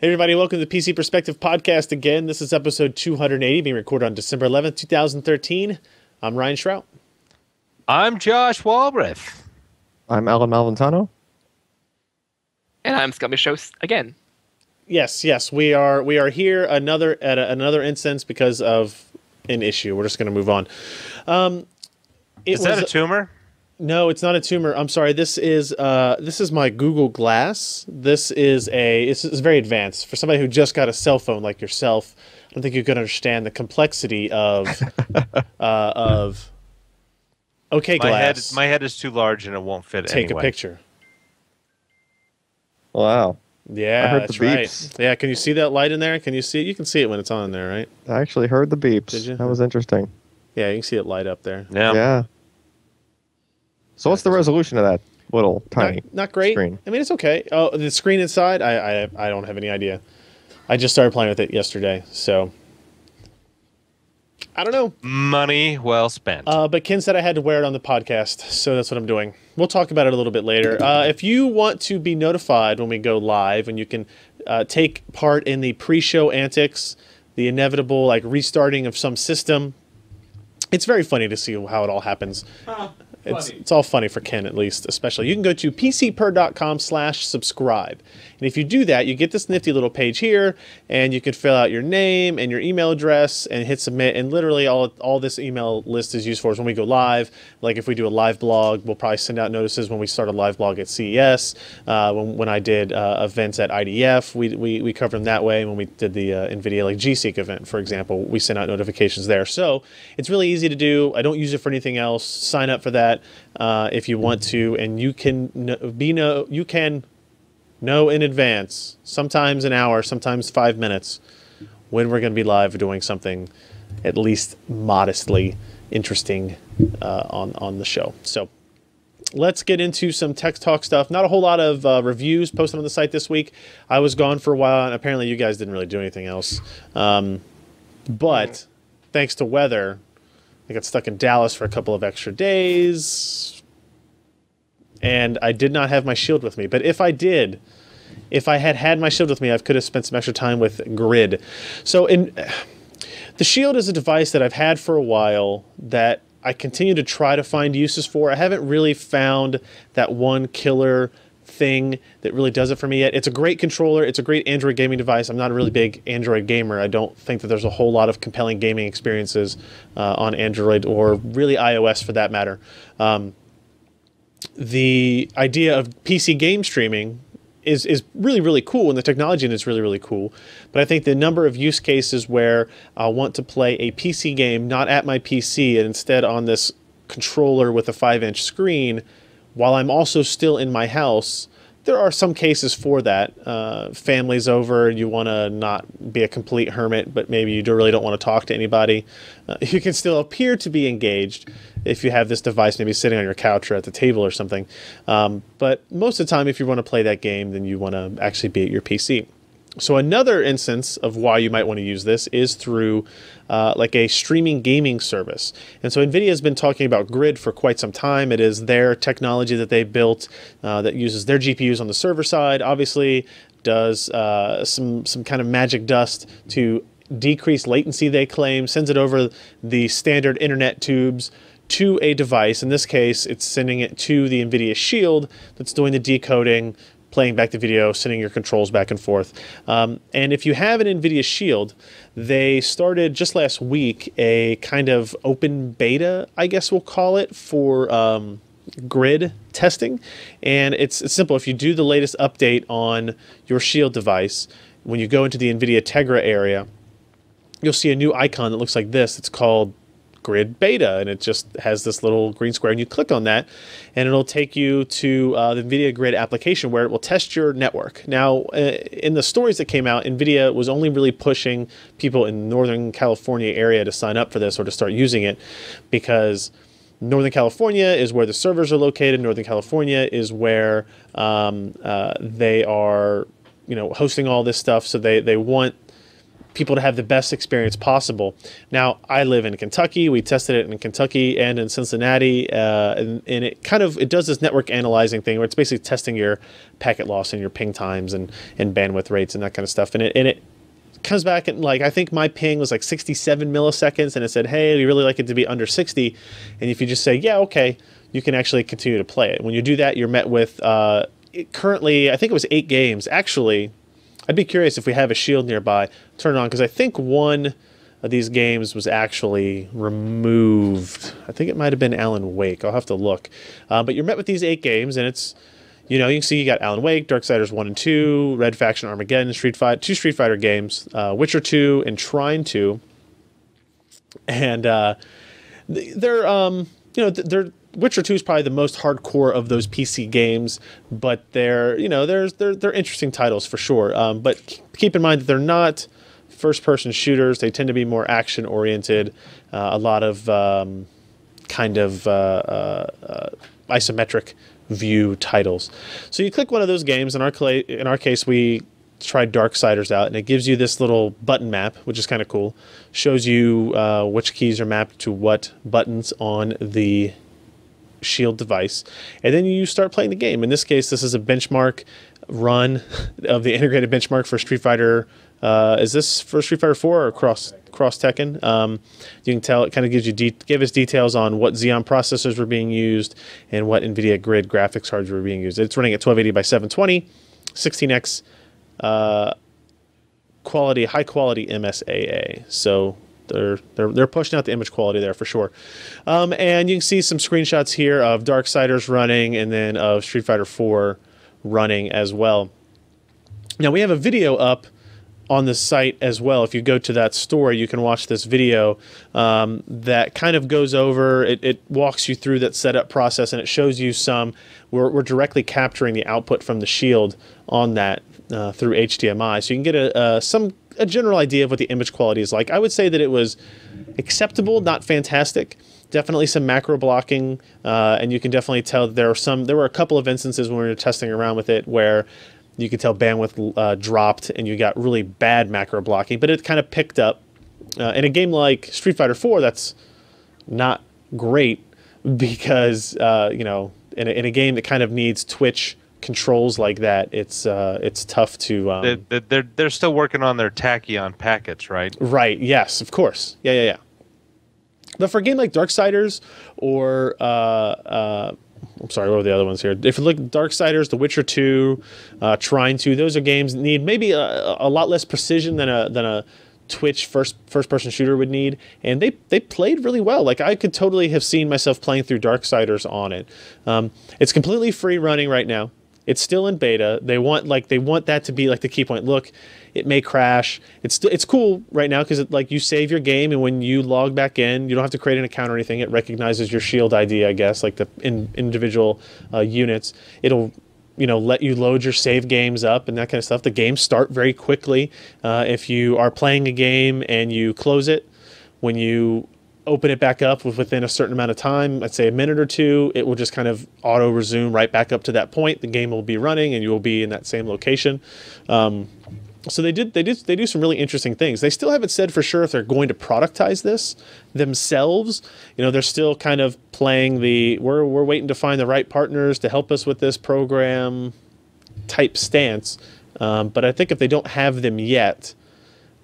Hey everybody, welcome to the PC Perspective Podcast again. This is episode 280, being recorded on December 11th, 2013. I'm Ryan Shrout. I'm Josh Walrath. I'm Alan Malventano. And I'm Scummy Shows again. Yes, we are here another instance because of an issue. We're just going to move on. Is that a tumor? No, it's not a tumor. I'm sorry. This is my Google Glass. This is very advanced for somebody who just got a cell phone like yourself. I don't think you could understand the complexity of okay, Glass. My head is too large and it won't fit. Take anyway. a picture. Wow. Yeah, I heard that's the right. beeps. Yeah, can you see that light in there? Can you see it? You can see it when it's on there, right? I actually heard the beeps. Did you? That was interesting. Yeah, you can see it light up there. Yeah. So what's the resolution of that little tiny Not great. screen? I mean, it's okay. Oh, the screen inside, I don't have any idea. I just started playing with it yesterday, so I don't know. Money well spent. But Ken said I had to wear it on the podcast, so that's what I'm doing. We'll talk about it a little bit later. If you want to be notified when we go live, and you can take part in the pre-show antics, the inevitable restarting of some system, it's very funny to see how it all happens. It's all funny for Ken, at least, especially. You can go to pcper.com/subscribe. And if you do that, you get this nifty little page here, and you can fill out your name and your email address and hit submit. And literally all this email list is used for is when we go live. Like if we do a live blog, we'll probably send out notices when we start a live blog at CES. When I did events at IDF, we covered them that way. When we did the NVIDIA G-Seek event, for example, we sent out notifications there. So it's really easy to do. I don't use it for anything else. Sign up for that. If you want to, and you can know in advance, sometimes an hour, sometimes 5 minutes, when we're going to be live doing something at least modestly interesting on the show. So let's get into some tech talk stuff. Not a whole lot of reviews posted on the site this week. I was gone for a while, and apparently you guys didn't really do anything else. But thanks to weather, I got stuck in Dallas for a couple of extra days, and I did not have my Shield with me. But if I had had my Shield with me, I could have spent some extra time with Grid. So the Shield is a device that I've had for a while that I continue to try to find uses for. I haven't really found that one killer thing that really does it for me yet. It's a great controller. It's a great Android gaming device. I'm not a really big Android gamer. I don't think that there's a whole lot of compelling gaming experiences on Android or really iOS for that matter. The idea of PC game streaming is really, really cool, and the technology in it is really, really cool. But I think the number of use cases where I want to play a PC game not at my PC and instead on this controller with a 5-inch screen while I'm also still in my house, there are some cases for that. Family's over, you want to not be a complete hermit, but maybe you really don't want to talk to anybody. You can still appear to be engaged if you have this device maybe sitting on your couch or at the table or something. But most of the time, if you want to play that game, then you want to actually be at your PC. So another instance of why you might want to use this is through like a streaming gaming service. And so NVIDIA has been talking about Grid for quite some time. It is their technology that they built that uses their GPUs on the server side, obviously does some kind of magic dust to decrease latency, they claim, sends it over the standard internet tubes to a device. In this case, it's sending it to the NVIDIA Shield that's doing the decoding, playing back the video, sending your controls back and forth. And if you have an NVIDIA Shield, they started just last week a kind of open beta, I guess we'll call it, for Grid testing. And it's simple. If you do the latest update on your Shield device, when you go into the NVIDIA Tegra area, you'll see a new icon that looks like this. It's called Grid Beta, and it just has this little green square, and you click on that and it'll take you to the NVIDIA Grid application where it will test your network. Now, in the stories that came out, NVIDIA was only really pushing people in Northern California area to sign up for this or to start using it because Northern California is where the servers are located. Northern California is where they are, hosting all this stuff. So they want people to have the best experience possible. Now, I live in Kentucky. We tested it in Kentucky and in Cincinnati, and it does this network analyzing thing where it's basically testing your packet loss and your ping times and bandwidth rates and that kind of stuff. And it comes back and I think my ping was 67 milliseconds, and it said, hey, we really like it to be under 60. And if you just say, yeah, okay, you can actually continue to play it. When you do that, you're met with currently, I think it was 8 games. Actually, I'd be curious if we have a shield nearby. Turn it on, because I think one of these games was actually removed. I think it might have been Alan Wake. I'll have to look. But you're met with these 8 games, and it's, you can see you got Alan Wake, Darksiders 1 and 2, Red Faction, Armageddon, two Street Fighter games, Witcher 2, and Trine 2. And they're Witcher 2 is probably the most hardcore of those PC games, but they're interesting titles for sure. But keep in mind that they're not first-person shooters. They tend to be more action-oriented. A lot of isometric view titles. So you click one of those games. In our case, we tried Darksiders out, and it gives you this little button map, which is kind of cool. Shows you which keys are mapped to what buttons on the Shield device, and then you start playing the game. In this case, this is a benchmark run of the integrated benchmark for Street Fighter. Is this for Street Fighter 4 or cross Tekken? You can tell it kind of gave us details on what Xeon processors were being used and what NVIDIA Grid graphics cards were being used. It's running at 1280 by 720, 16x quality, high quality MSAA. So they're pushing out the image quality there for sure. And you can see some screenshots here of Darksiders running and then of Street Fighter 4 running as well. Now we have a video up on the site as well. If you go to that store, you can watch this video that kind of goes over, it walks you through that setup process, and it shows you we're directly capturing the output from the Shield on that through HDMI. So you can get a general idea of what the image quality is like. I would say that it was acceptable, not fantastic. Definitely some macro blocking, and you can definitely tell that there were a couple of instances when we were testing around with it where you could tell bandwidth dropped and you got really bad macro blocking, but it kind of picked up. In a game like Street Fighter 4, that's not great because, in a game that kind of needs Twitch controls like that, it's tough to. They're still working on their tachyon packets, right? Right. Yes. Of course. Yeah. But for a game like Darksiders or I'm sorry, what were the other ones here? If you look at Darksiders, The Witcher 2, Trine 2, those are games that need maybe a lot less precision than a Twitch first-person shooter would need, and they played really well. I could totally have seen myself playing through Darksiders on it. It's completely free running right now. It's still in beta. They want that to be the key point. Look, it may crash. It's cool right now because you save your game, and when you log back in, you don't have to create an account or anything. It recognizes your Shield ID, I guess, the individual units. It'll let you load your save games up and that kind of stuff. The games start very quickly. If you are playing a game and you close it, when you open it back up within a certain amount of time, let's say a minute or two, it will just kind of auto resume right back up to that point. The game will be running and you will be in that same location. So they do some really interesting things. They still haven't said for sure if they're going to productize this themselves. They're still kind of playing we're waiting to find the right partners to help us with this program type stance. But I think if they don't have them yet,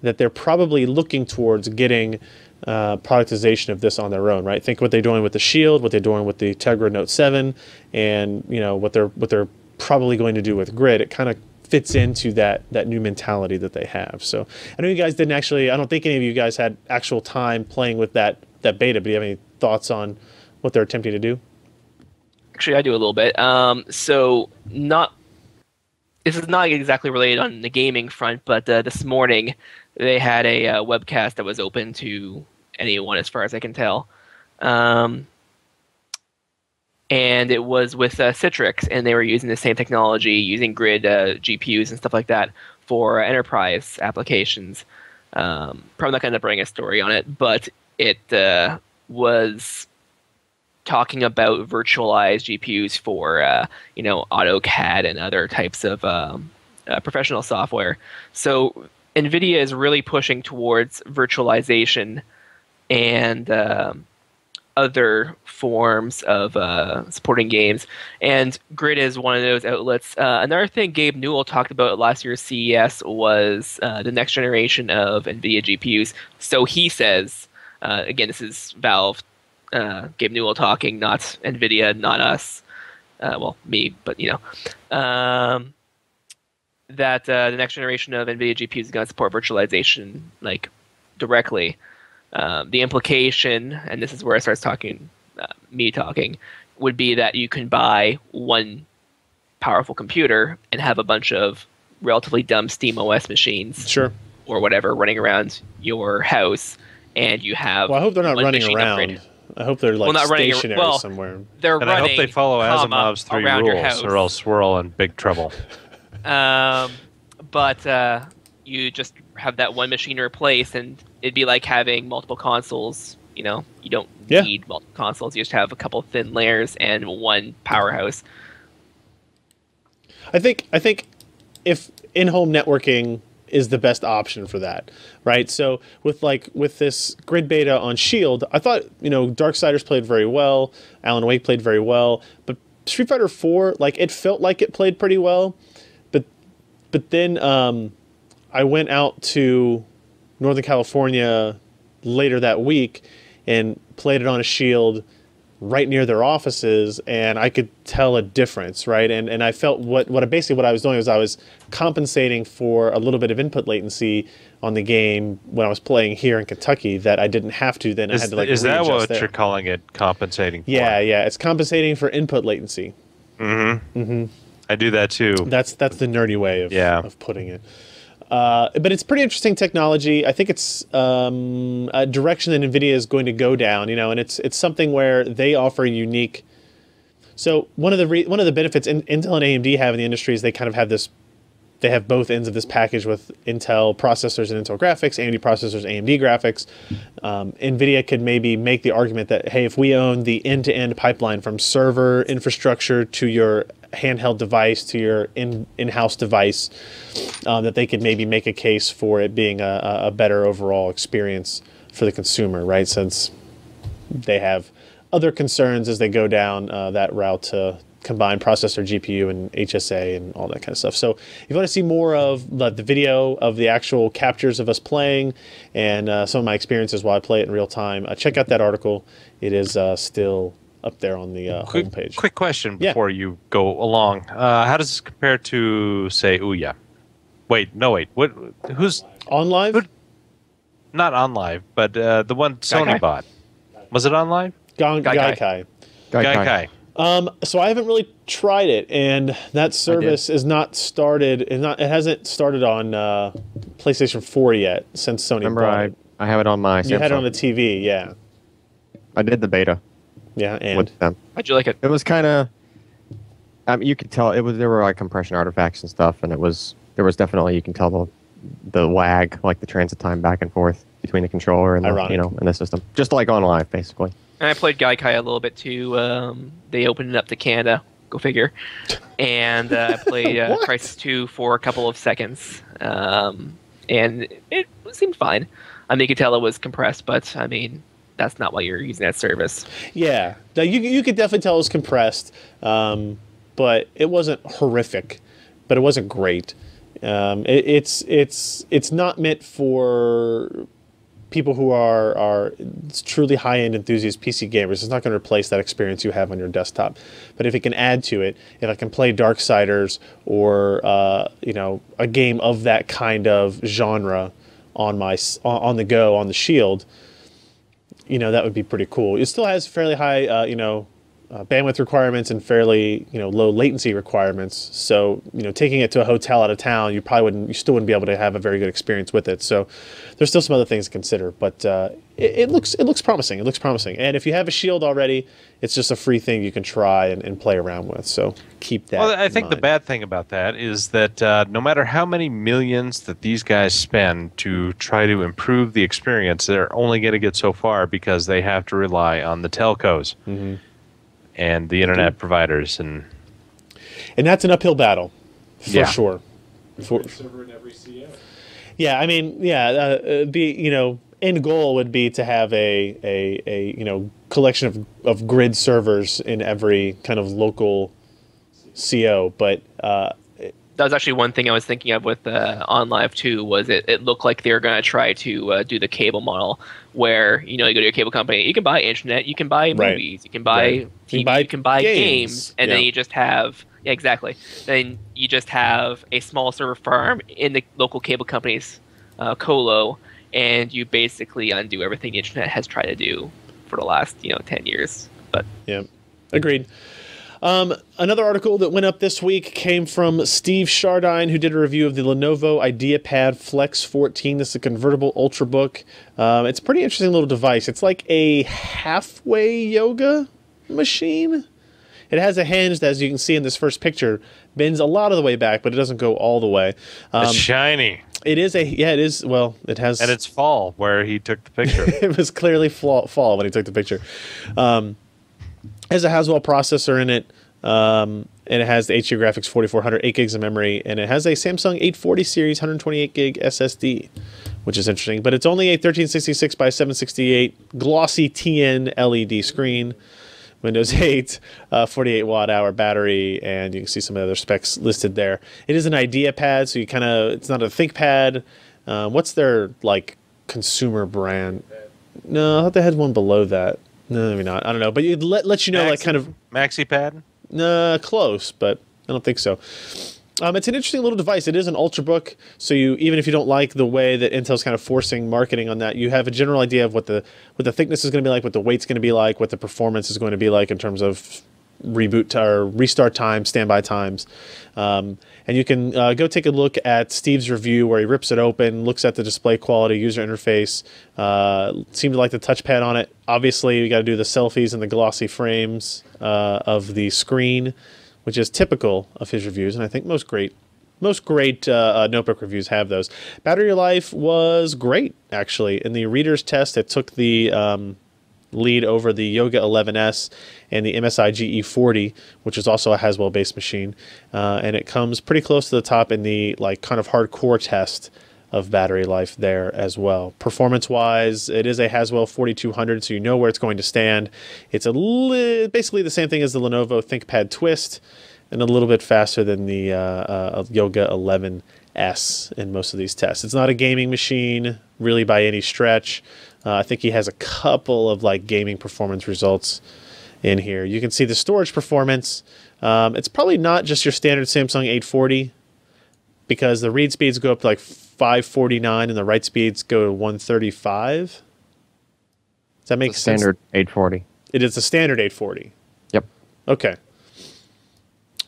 that they're probably looking towards getting productization of this on their own, right? Think what they're doing with the Shield, what they're doing with the Tegra Note 7, and what they're probably going to do with Grid. It kind of fits into that new mentality that they have. So I know you guys didn't actually, I don't think any of you guys had actual time playing with that beta, but do you have any thoughts on what they're attempting to do? Actually, I do a little bit. This is not exactly related on the gaming front, but this morning they had a webcast that was open to anyone as far as I can tell. And it was with Citrix, and they were using the same technology, using Grid GPUs and stuff like that for enterprise applications. Probably not going to bring a story on it, but it was talking about virtualized GPUs for AutoCAD and other types of professional software. So NVIDIA is really pushing towards virtualization and other forms of supporting games. And Grid is one of those outlets. Another thing Gabe Newell talked about at last year's CES was the next generation of NVIDIA GPUs. So he says, again, this is Valve, Gabe Newell talking, not NVIDIA, not us. Well, me, but that the next generation of NVIDIA GPUs is going to support virtualization like directly. The implication, and this is where I starts talking, would be that you can buy one powerful computer and have a bunch of relatively dumb SteamOS machines, Sure, or whatever, running around your house, and you have. Well, I hope they're not running around. Upgraded. I hope they're like not stationary somewhere. They're And running. I hope they follow Asimov's three around your rules, house. or else we're all in big trouble. But you just have that one machine replaced, and it'd be like having multiple consoles. You don't need multiple consoles. You just have a couple thin layers and one powerhouse. I think if in-home networking is the best option for that, right? So with this Grid beta on Shield, I thought Darksiders played very well, Alan Wake played very well, but Street Fighter 4, it felt like it played pretty well, but then I went out to Northern California later that week and played it on a Shield right near their offices, and I could tell a difference, right? And I felt what I was doing was I was compensating for a little bit of input latency on the game when I was playing here in Kentucky that I didn't have to. Then I had to Is that what there. you're calling it, compensating for? Yeah, it's compensating for input latency. I do that too. That's the nerdy way of putting it. But it's pretty interesting technology. I think it's a direction that NVIDIA is going to go down, and it's something where they offer unique. So one of the benefits Intel and AMD have in the industry is they kind of have this. They have both ends of this package with Intel processors and Intel graphics, AMD processors, AMD graphics. NVIDIA could maybe make the argument that, hey, if we own the end-to-end pipeline from server infrastructure to your handheld device to your in-house device, that they could maybe make a case for it being a better overall experience for the consumer, right? Since they have other concerns as they go down that route to combine processor, GPU, and HSA and all that kind of stuff. So if you want to see more of the video of the actual captures of us playing and some of my experiences while I play it in real time, check out that article. It is still up there on the homepage. Quick question before you go along. How does this compare to, say, Ouya? Wait. Who's on live? Not on live, but the one Sony bought. Was it on live? Gaikai. Gaikai. So I haven't really tried it, and that service is not started. It hasn't started on PlayStation 4 yet since Sony bought it. I have it on my Samsung. You had it on the TV, yeah. I did the beta. Yeah, and with them. How'd you like it? It was kind of. You could tell there were compression artifacts and stuff, and there was definitely, you can tell the lag, the transit time back and forth between the controller and and the system, just like on live basically. And I played Gaikai a little bit too. They opened it up to Canada. Go figure. And I played Crisis 2 for a couple of seconds. And it seemed fine. You could tell it was compressed, but that's not why you're using that service. Yeah. Now, you could definitely tell it was compressed, but it wasn't horrific, but it wasn't great. It's not meant for people who are truly high-end enthusiast PC gamers. It's not going to replace that experience you have on your desktop. But if it can add to it, if I can play Darksiders or a game of that kind of genre on the go on the Shield, that would be pretty cool. It still has fairly high bandwidth requirements and fairly low latency requirements. So taking it to a hotel out of town, you still wouldn't be able to have a very good experience with it. So there's still some other things to consider, but it looks promising. It looks promising. And if you have a Shield already, it's just a free thing you can try and play around with. So keep that. Well, I think in the mind. bad thing about that is that no matter how many millions that these guys spend to try to improve the experience, they're only going to get so far because they have to rely on the telcos. Mm-hmm. And the internet providers, and that's an uphill battle, for sure. Server in every CA. Yeah, I mean, end goal would be to have a collection of grid servers in every kind of local CO, but that was actually one thing I was thinking of with OnLive too. Was it looked like they were going to try to do the cable model, where you go to your cable company, you can buy internet, you can buy movies, you can buy TV, you can buy games, and then you just have exactly. Then you just have a small server farm in the local cable company's colo, and you basically undo everything the internet has tried to do for the last 10 years. But yeah, agreed. Another article that went up this week came from Steve Shardine, who did a review of the Lenovo IdeaPad Flex 14. This is a convertible Ultrabook. It's a pretty interesting little device. It's like a halfway yoga machine. It has a hinge that, as you can see in this first picture, bends a lot of the way back, but it doesn't go all the way. It's shiny. It is. Well, it has... And it's fall, where he took the picture. It was clearly fall when he took the picture. Has a Haswell processor in it, and it has the HD Graphics 4400, 8 gigs of memory, and it has a Samsung 840 series 128 gig SSD, which is interesting. But it's only a 1366 by 768 glossy TN LED screen, Windows 8, 48 watt hour battery, and you can see some of the other specs listed there. It is an IdeaPad, so it's not a ThinkPad. What's their consumer brand? No, I thought they had one below that. No, maybe not. I don't know, but it lets you know kind of MaxiPad. Close, but I don't think so. It's an interesting little device. It is an Ultrabook, so even if you don't like the way that Intel's kind of forcing marketing on that, you have a general idea of what the thickness is going to be like, what the weight's going to be like, what the performance is going to be like in terms of restart time, standby times. And you can go take a look at Steve's review where he rips it open, looks at the display quality, user interface. Seemed to like the touchpad on it. Obviously, you got to do the selfies and the glossy frames of the screen, which is typical of his reviews, and I think most great notebook reviews have those. Battery life was great, actually. In the reader's test, it took the lead over the Yoga 11S and the MSI GE40, which is also a Haswell-based machine, and it comes pretty close to the top in the kind of hardcore test of battery life there as well. Performance-wise, it is a Haswell 4200, so you know where it's going to stand. It's basically the same thing as the Lenovo ThinkPad Twist, and a little bit faster than the Yoga 11S in most of these tests. It's not a gaming machine, really, by any stretch. I think he has a couple of gaming performance results in here. You can see the storage performance. It's probably not just your standard Samsung 840, because the read speeds go up to 549 and the write speeds go to 135. Does that make sense? Standard 840. It is a standard 840. Yep. Okay.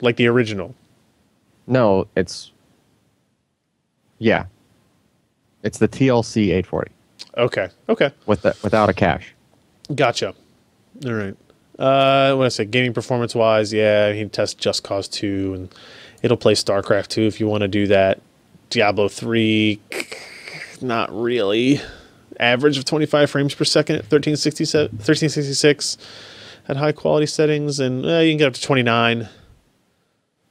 Like the original. No, it's the TLC 840. Okay. Without a cache. Gotcha. All right. What I say, gaming performance wise, yeah, he tests Just Cause 2, and it'll play StarCraft 2 if you want to do that. Diablo 3, not really. Average of 25 frames per second at 1366 at high quality settings, and you can get up to 29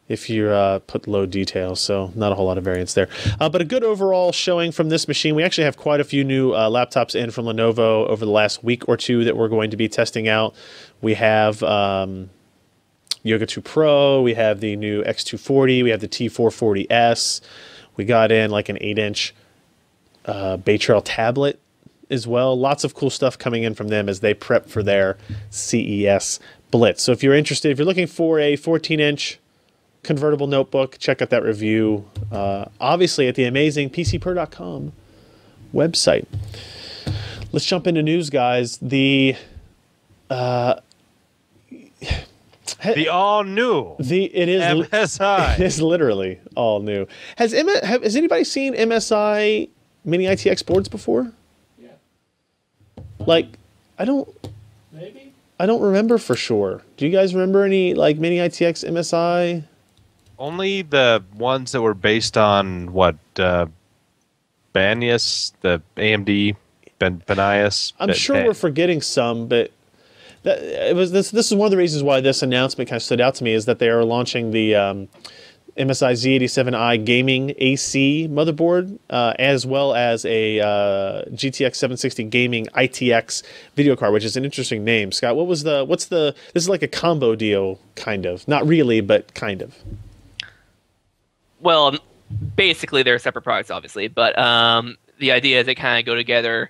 if you put low detail, so not a whole lot of variance there. But a good overall showing from this machine. We actually have quite a few new laptops in from Lenovo over the last week or two that we're going to be testing out. We have Yoga 2 Pro, we have the new X240, we have the T440S. We got in an 8-inch Bay Trail tablet as well. Lots of cool stuff coming in from them as they prep for their CES Blitz. So if you're interested, if you're looking for a 14-inch convertible notebook, check out that review, obviously at the amazing PCPer.com website. Let's jump into news, guys. The all new. It is MSI. It is literally all new. Has anybody seen MSI Mini ITX boards before? Yeah. I don't. Maybe. I don't remember for sure. Do you guys remember any Mini ITX MSI? Only the ones that were based on what Banias, the AMD Banias. I'm sure we're forgetting some, but this is one of the reasons why this announcement kind of stood out to me, is that they are launching the MSI Z87i gaming AC motherboard, as well as a GTX 760 gaming ITX video card, which is an interesting name. Scott, this is like a combo deal, kind of. Not really, but kind of. Well, basically they're separate products, obviously, but the idea is they kind of go together.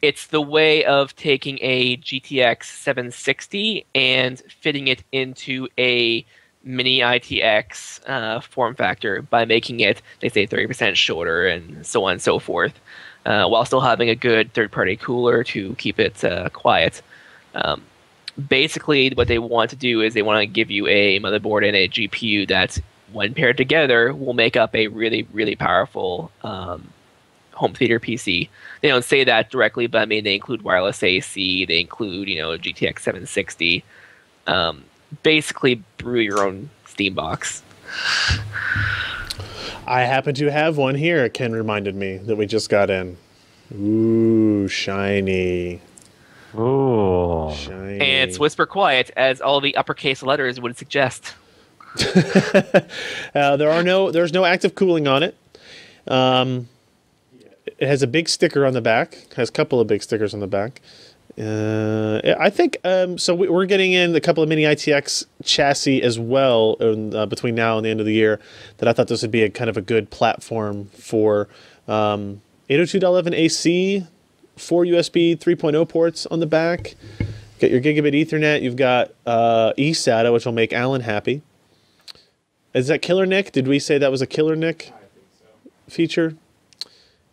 It's the way of taking a GTX 760 and fitting it into a mini ITX form factor by making it, they say, 30% shorter and so on and so forth, while still having a good third-party cooler to keep it quiet. Basically, what they want to do is they want to give you a motherboard and a GPU that, when paired together, will make up a really, really powerful home theater PC. They don't say that directly, but I mean, they include wireless AC, they include, GTX 760. Basically, brew your own Steam box. I happen to have one here. Ken reminded me that we just got in. Ooh, shiny. Ooh. Shiny. And it's whisper quiet, as all the uppercase letters would suggest. There's no active cooling on it. It has a big sticker on the back. It has a couple of big stickers on the back. I think so. We're getting in a couple of mini ITX chassis as well between now and the end of the year. That I thought this would be a kind of a good platform for 802.11 AC, 4 USB 3.0 ports on the back. Got your gigabit Ethernet. You've got eSATA, which will make Allyn happy. Is that Killer Nick? Did we say that was a Killer Nick feature?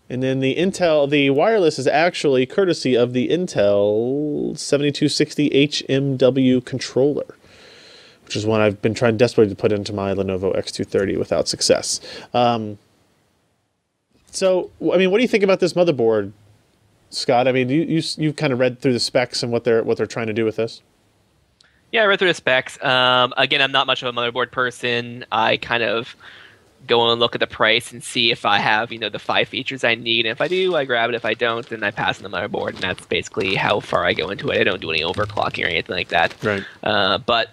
And then the wireless is actually courtesy of the Intel 7260 HMW controller, which is one I've been trying desperately to put into my Lenovo X230 without success. So, I mean, what do you think about this motherboard, Scott? I mean, you kind of read through the specs and what they're trying to do with this. Yeah, I read through the specs. Again, I'm not much of a motherboard person. I kind of go and look at the price and see if I have, the 5 features I need. And if I do, I grab it. If I don't, then I pass on the motherboard. And that's basically how far I go into it. I don't do any overclocking or anything like that. Right. But,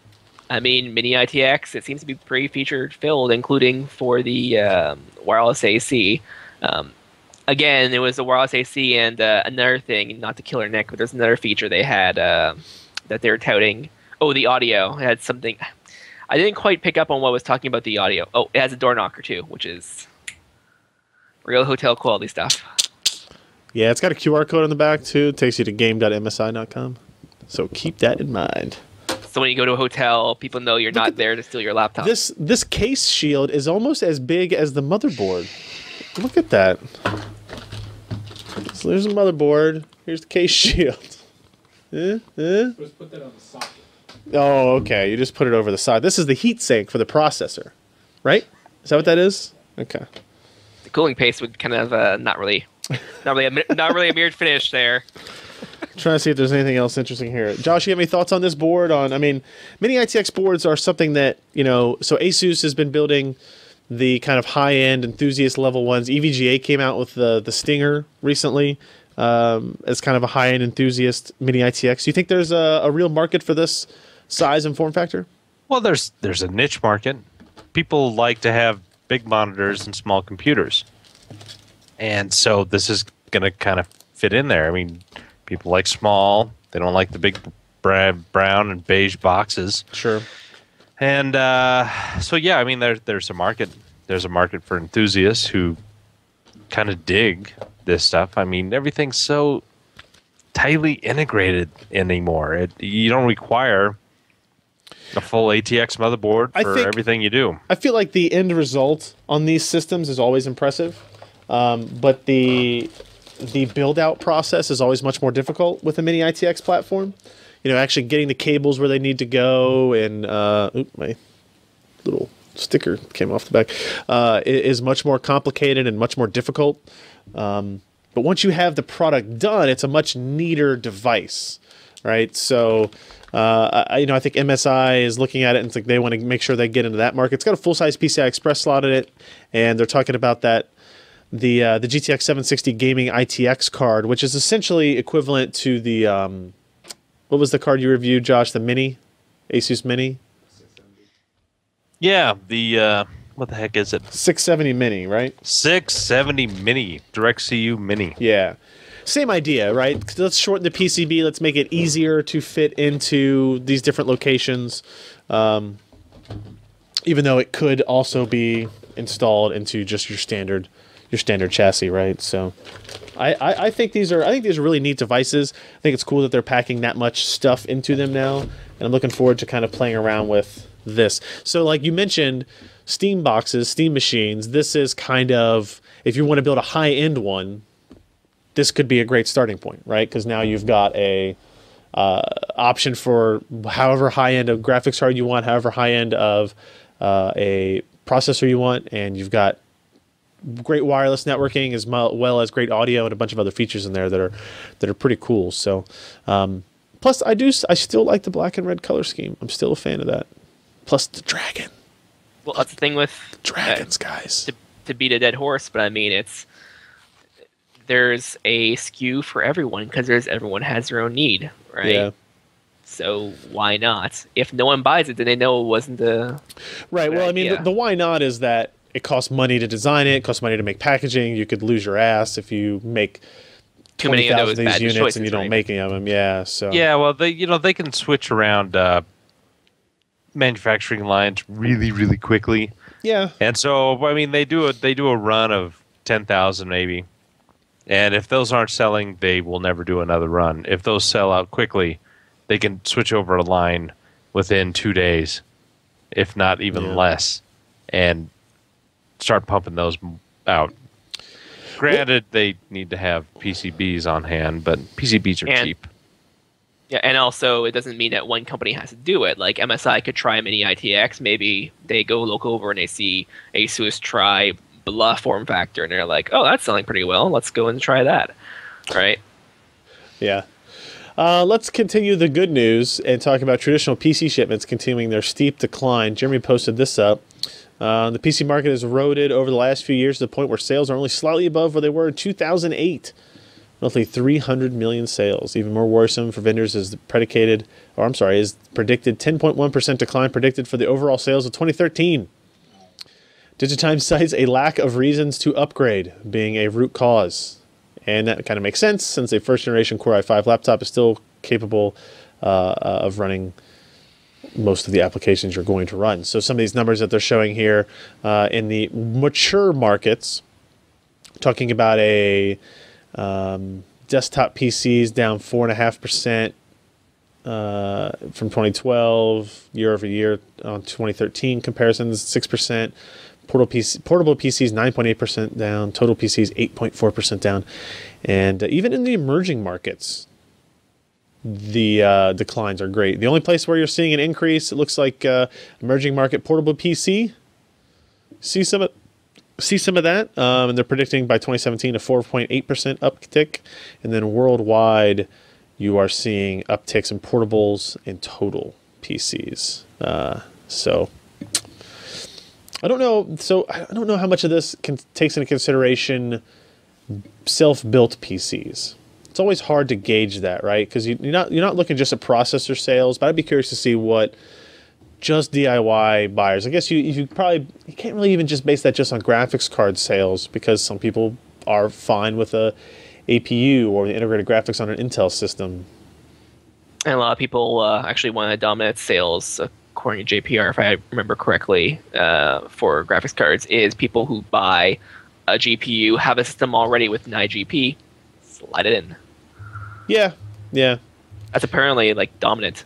I mean, mini ITX, it seems to be pretty feature-filled, including for the wireless AC. Again, it was the wireless AC and another thing, not to Killer Nick, but there's another feature they had that they were touting. Oh, the audio. It had something... I didn't quite pick up on what was talking about the audio. Oh, it has a door knocker too, which is real hotel quality stuff. Yeah, it's got a QR code on the back too. It takes you to game.msi.com. So keep that in mind. So when you go to a hotel, people know you're not there to steal your laptop. This case shield is almost as big as the motherboard. Look at that. So there's a motherboard. Here's the case shield. Just put that on the socket. Oh, okay. You just put it over the side. This is the heat sink for the processor, right? Is that what that is? Okay. The cooling paste would kind of not really a mirrored finish there. Trying to see if there's anything else interesting here. Josh, you have any thoughts on this board? Mini ITX boards are something that, so ASUS has been building the kind of high-end enthusiast level ones. EVGA came out with the Stinger recently as kind of a high-end enthusiast mini ITX. Do you think there's a real market for this size and form factor? Well, there's a niche market. People like to have big monitors and small computers. And so this is going to kind of fit in there. I mean, people like small. They don't like the big brown and beige boxes. Sure. And so, yeah, I mean, there's a market. There's a market for enthusiasts who kind of dig this stuff. I mean, everything's so tightly integrated anymore. You don't require a full ATX motherboard for everything you do. I feel like the end result on these systems is always impressive, but the build-out process is always much more difficult with a mini ITX platform. Actually getting the cables where they need to go, and my little sticker came off the back, is much more complicated and much more difficult. But once you have the product done, it's a much neater device, right? So, I think MSI is looking at it and it's like they want to make sure they get into that market. It's got a full-size PCI Express slot in it, and they're talking about that the GTX 760 gaming ITX card, which is essentially equivalent to the what was the card you reviewed, Josh? The Mini, ASUS Mini. Yeah, the what the heck is it? 670 Mini, right? 670 Mini, DirectCU Mini. Yeah. Same idea, right? Let's shorten the PCB. Let's make it easier to fit into these different locations. Even though it could also be installed into just your standard chassis, right? So I think these are really neat devices. I think it's cool that they're packing that much stuff into them now, and I'm looking forward to kind of playing around with this. So like you mentioned, Steam boxes, Steam machines, this is kind of, if you want to build a high-end one, this could be a great starting point, right? Because now you've got a option for however high-end of graphics card you want, however high-end of a processor you want, and you've got great wireless networking as well as great audio and a bunch of other features in there that are pretty cool. So, plus I still like the black and red color scheme. I'm still a fan of that. Plus the dragon. Well, that's the thing with dragons, guys. To beat a dead horse, but I mean, there's a SKU for everyone because everyone has their own need, right? Yeah. So why not? If no one buys it, then they know it wasn't the right. Well, I mean, the why not is that it costs money to design it. It costs money to make packaging. You could lose your ass if you make too many of these units choices, and you don't make any of them. Yeah. So yeah, well, they can switch around manufacturing lines really quickly. Yeah. And so I mean, they do a run of 10,000 maybe, and if those aren't selling, they will never do another run. If those sell out quickly, they can switch over a line within 2 days, if not even less, and start pumping those out. Granted, they need to have PCBs on hand, but PCBs are cheap. Yeah, and also it doesn't mean that one company has to do it. Like MSI could try Mini ITX. Maybe they go look over and they see ASUS try blah form factor, and they're like, "Oh, that's selling pretty well. Let's go and try that." Right? Yeah. Let's continue the good news and talk about traditional PC shipments continuing their steep decline. Jeremy posted this up. The PC market has eroded over the last few years to the point where sales are only slightly above where they were in 2008. Roughly 300 million sales. Even more worrisome for vendors is predicted 10.1% decline predicted for the overall sales of 2013. Digitime cites a lack of reasons to upgrade being a root cause. And that kind of makes sense since a first-generation Core i5 laptop is still capable of running most of the applications you're going to run. So some of these numbers that they're showing here in the mature markets, talking about a desktop PCs down 4.5% from 2012, year over year on 2013 comparisons, 6%. Portable PCs 9.8% down, total PCs 8.4% down, and even in the emerging markets, the declines are great. The only place where you're seeing an increase, it looks like emerging market portable PC. See some of that, and they're predicting by 2017 a 4.8% uptick, and then worldwide, you are seeing upticks in portables and total PCs. So. I don't know. So I don't know how much of this takes into consideration self-built PCs. It's always hard to gauge that, right? Because you're not looking just at processor sales. But I'd be curious to see what just DIY buyers. I guess you can't really even just base that just on graphics card sales because some people are fine with a APU or the integrated graphics on an Intel system. And a lot of people actually want to dominate sales. According to JPR, if I remember correctly, for graphics cards, is people who buy a GPU, have a system already with an IGP, slide it in. Yeah. That's apparently like dominant.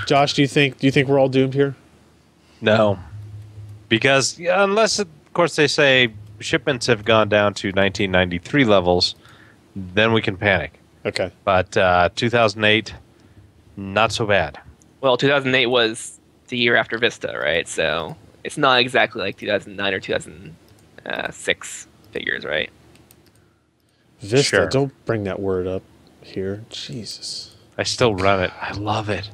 Josh, do you think we're all doomed here? No, because unless of course they say shipments have gone down to 1993 levels, then we can panic. Okay. But 2008, not so bad. Well, 2008 was the year after Vista, right? So it's not exactly like 2009 or 2006 figures, right? Vista, sure. Don't bring that word up here. Jesus. I still run it. I love it.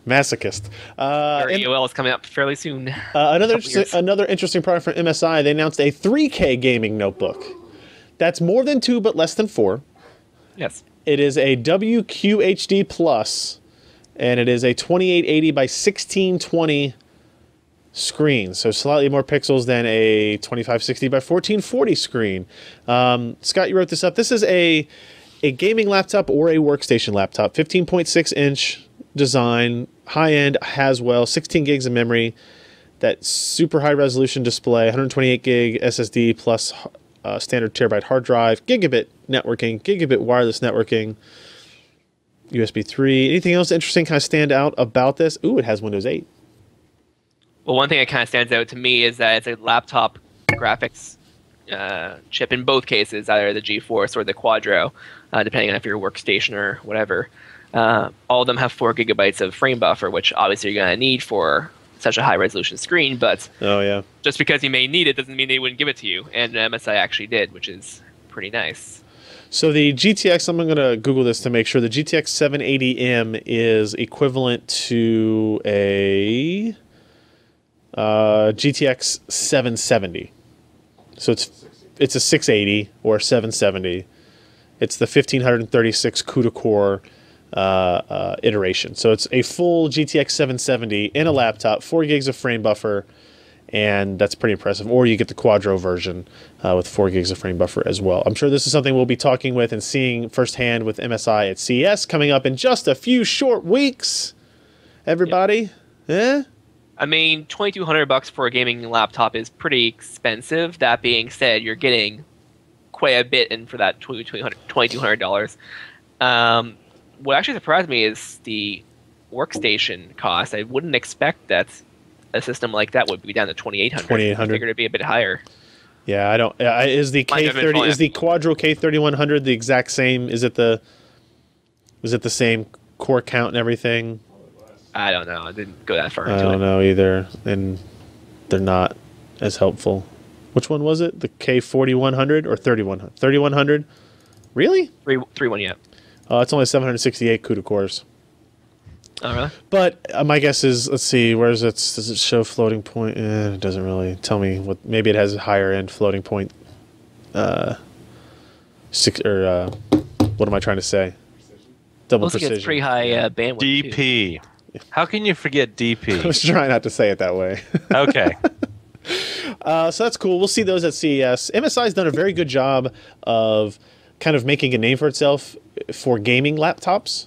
Masochist. EOL is coming up fairly soon. Another interesting product from MSI. They announced a 3K gaming notebook. That's more than 2 but less than 4. Yes. It is a WQHD Plus. and it is a 2880 by 1620 screen, so slightly more pixels than a 2560 by 1440 screen. Scott, you wrote this up. This is a gaming laptop or a workstation laptop, 15.6 inch design, high end Haswell, 16 gigs of memory, that super high resolution display, 128 gig SSD plus standard terabyte hard drive, gigabit networking, gigabit wireless networking, USB 3. Anything else interesting kind of stand out about this? Ooh, it has Windows 8. Well, one thing that kind of stands out to me is that it's a laptop graphics chip in both cases, either the GeForce or the Quadro, depending on if you're a workstation or whatever. All of them have 4 gigabytes of frame buffer, which obviously you're going to need for such a high resolution screen, but just because you may need it doesn't mean they wouldn't give it to you, and MSI actually did, which is pretty nice. So the GTX, I'm going to Google this to make sure, the GTX 780M is equivalent to a GTX 770. So it's a 680 or 770. It's the 1536 CUDA core iteration. So it's a full GTX 770 in a laptop, 4 gigs of frame buffer, and that's pretty impressive. Or you get the Quadro version with 4 gigs of frame buffer as well. I'm sure this is something we'll be talking with and seeing firsthand with MSI at CES coming up in just a few short weeks. Everybody, I mean, $2,200 for a gaming laptop is pretty expensive. That being said, you're getting quite a bit in for that $2,200. What actually surprised me is the workstation cost. I wouldn't expect that a system like that would be down to $2,800. I figured it'd be a bit higher. Yeah, I don't. Is the K30 is the Quadro K3100 the exact same? Is it the same core count and everything? I don't know. I didn't go that far I into it. don't know either, and they're not as helpful. Which one was it? The K4100 or 3100? 3100? Really? 3.1, yeah. It's only 768 CUDA cores. Oh, really? But my guess is, let's see, where is it? Does it show floating point? It doesn't really tell me what. Maybe it has a higher end floating point. What am I trying to say? Double Looks precision. like it's pretty high bandwidth. DP. How can you forget DP? I was trying not to say it that way. Okay. So that's cool. We'll see those at CES. MSI's done a very good job of kind of making a name for itself for gaming laptops.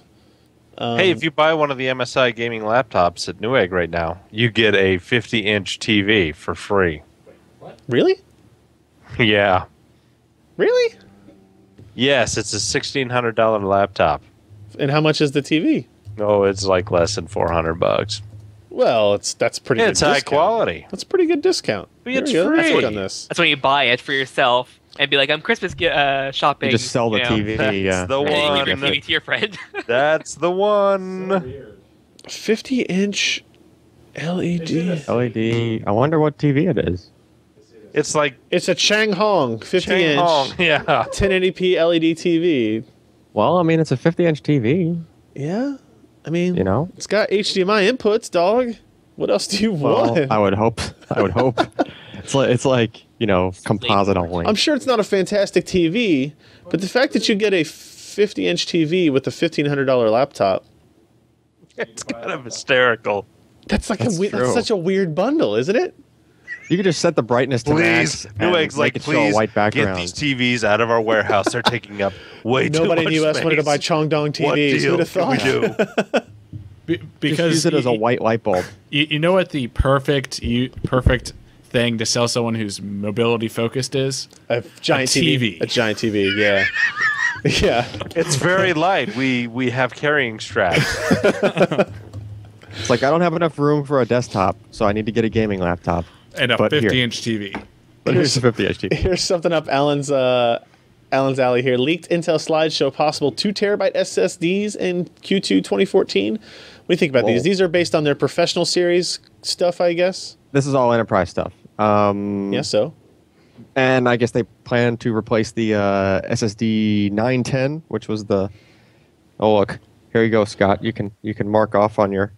Hey, if you buy one of the MSI gaming laptops at Newegg right now, you get a 50-inch TV for free. Really? Yeah. Really? Yes, it's a $1,600 laptop. And how much is the TV? Oh, it's like less than $400. Well, that's pretty good It's high discount. Quality. That's a pretty good discount. But it's There we go. Let's free. look on this. That's when you buy it for yourself and be like, I'm Christmas shopping. You just sell the you know, TV. That's the And then you leave your one. TV to your friend. That's the one. 50-inch LED. LED. I wonder what TV it is. It's like It's a Changhong 50-inch Changhong. Yeah. 1080p LED TV. Well, I mean, it's a 50-inch TV. Yeah, I mean, You know. it's got HDMI inputs, dog. What else do you want? Well, I would hope. It's like composite only. I'm sure it's not a fantastic TV, but the fact that you get a 50-inch TV with a $1,500 laptop, It's kind of hysterical. that's like That's that's true. such a weird bundle, isn't it? You could just set the brightness to Please, max. Newegg's and like, make it show a please white get background. these TVs out of our warehouse. They're taking up way too much Nobody in the U.S. wanted to buy space. Chongdong What TVs. deal Who'd have can we thought? do? Just Because use it as a white light bulb. you know what the perfect thing to sell someone who's mobility focused is? A giant TV. A giant TV. Yeah. Yeah. It's very light. We have carrying straps. It's like I don't have enough room for a desktop, so I need to get a gaming laptop. And a But here. 50-inch TV. But here's a 50-inch TV. Here's something up Alan's alley here. Leaked Intel slides show possible 2 terabyte SSDs in Q2 2014. What do you think about Whoa. these? These are based on their professional series stuff, I guess. This is all enterprise stuff. Yeah, so. And I guess they plan to replace the SSD 910, which was the. Oh look, here you go, Scott. You can mark off on your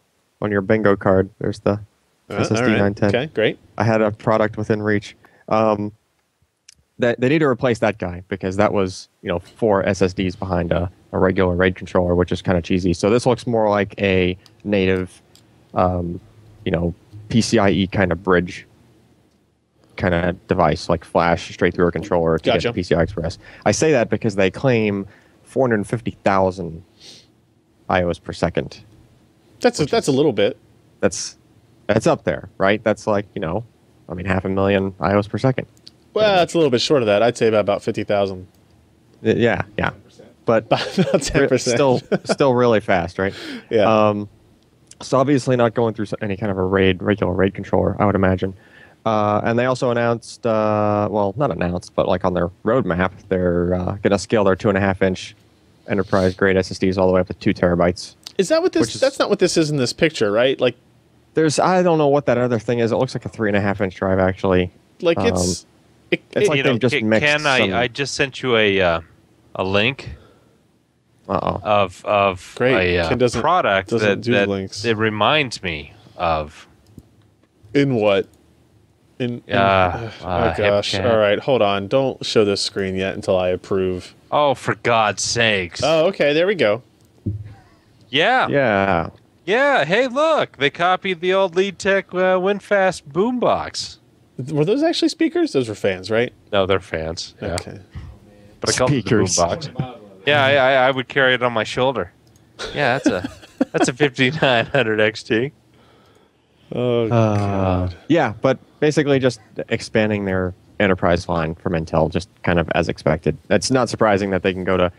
bingo card. There's the SSD all right. 910. Okay, great. I had a product within reach. That they need to replace that guy because that was 4 SSDs behind a regular RAID controller, which is kind of cheesy. So this looks more like a native, PCIe kind of bridge kind of device, like flash straight through a controller to get to PCI Express. I say that because they claim 450,000 IOs per second. That's a little bit. That's up there, right? That's like, 500,000 IOs per second. Well, it's a little bit short of that. I'd say about 50,000. Yeah. But about 10%. still really fast, right? Yeah. So obviously not going through any kind of a regular RAID controller, I would imagine. And they also announced, not announced, but like on their roadmap, they're going to scale their 2.5-inch enterprise-grade SSDs all the way up to 2 terabytes. Is that what this? That's not what this is in this picture, right? Like, I don't know what that other thing is. It looks like a 3.5-inch drive, actually. Like it's like they've just mixed. Ken, I just sent you a link. Of Great. a product that links. it reminds me of. In what? Oh gosh! All right, hold on. Don't show this screen yet until I approve. Oh, for God's sakes! Oh, okay. There we go. Yeah. Hey, look! They copied the old LeadTech WinFast boombox. Were those actually speakers? Those were fans, right? No, they're fans. Yeah. Okay. But I call it the boombox. Yeah, I would carry it on my shoulder. Yeah, that's a 5900 XT. Oh God. Yeah, but basically just expanding their enterprise line from Intel, just kind of as expected. It's not surprising that they can go to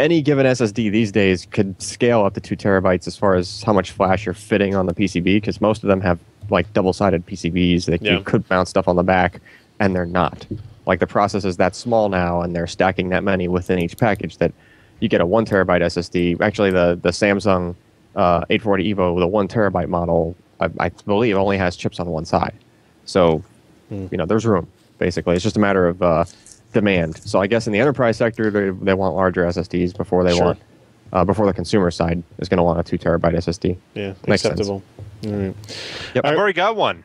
any given SSD these days could scale up to 2 terabytes as far as how much flash you're fitting on the PCB, because most of them have like double-sided PCBs that you could mount stuff on the back, and they're not. Like the process is that small now, and they're stacking that many within each package that you get a 1 terabyte SSD. Actually, the Samsung 840 EVO, the 1 terabyte model, I believe only has chips on one side. So, there's room, basically. It's just a matter of demand. So I guess in the enterprise sector, they want larger SSDs before they want, before the consumer side is going to want a 2 terabyte SSD. Yeah, Makes acceptable. All right. Yep. I've already got one.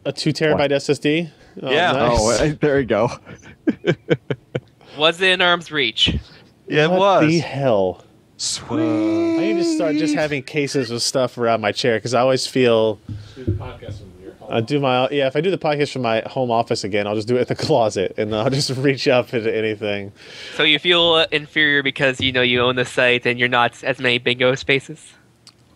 A 2 terabyte SSD? Oh, Yeah. Nice. Oh, there you go. Was it in arm's reach? Yeah, it What was. the hell? Sweet. I need to start just having cases of stuff around my chair, because I always feel Do the podcast from your home. if I do the podcast from my home office again, I'll just do it in the closet, and I'll just reach up into anything. So you feel inferior because you own the site and you're not as many bingo spaces?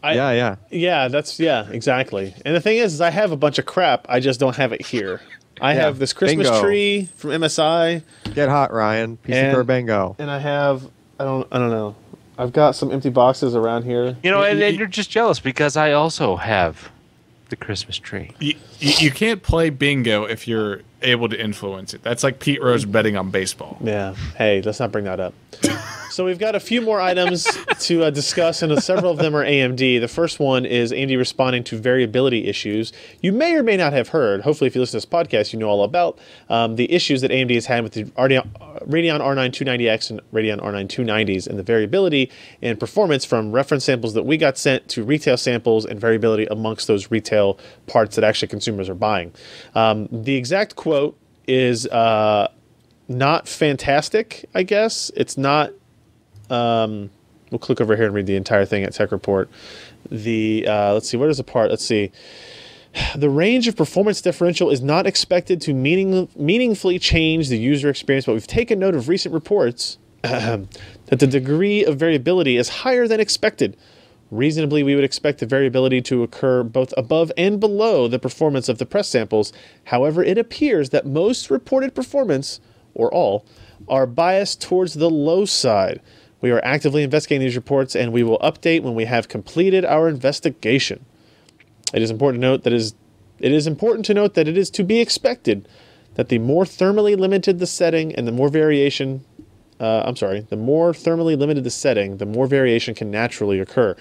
Yeah. Yeah, exactly. And the thing is I have a bunch of crap. I just don't have it here. I have this Christmas tree from MSI. Get hot, Ryan. PC per bingo. And I have I don't know. I've got some empty boxes around here. And you're just jealous because I also have the Christmas tree. You can't play bingo if you're able to influence it. That's like Pete Rose betting on baseball. Yeah. Hey, let's not bring that up. So we've got a few more items to discuss, and several of them are AMD. The first one is AMD responding to variability issues. You may or may not have heard, hopefully if you listen to this podcast, you know all about the issues that AMD has had with the Radeon R9 290X and Radeon R9 290s, and the variability in performance from reference samples that we got sent to retail samples, and variability amongst those retail parts that actually consumers are buying. The exact quote is not fantastic, I guess. It's not... we'll click over here and read the entire thing at Tech Report. Let's see, where does the part? Let's see. The range of performance differential is not expected to meaningfully change the user experience, but we've taken note of recent reports that the degree of variability is higher than expected. Reasonably, we would expect the variability to occur both above and below the performance of the press samples. However, it appears that most reported performance, or all, are biased towards the low side. We are actively investigating these reports, and we will update when we have completed our investigation. It is important to note that it is to be expected that the more thermally limited the setting and the more variation, the more thermally limited the setting, the more variation can naturally occur.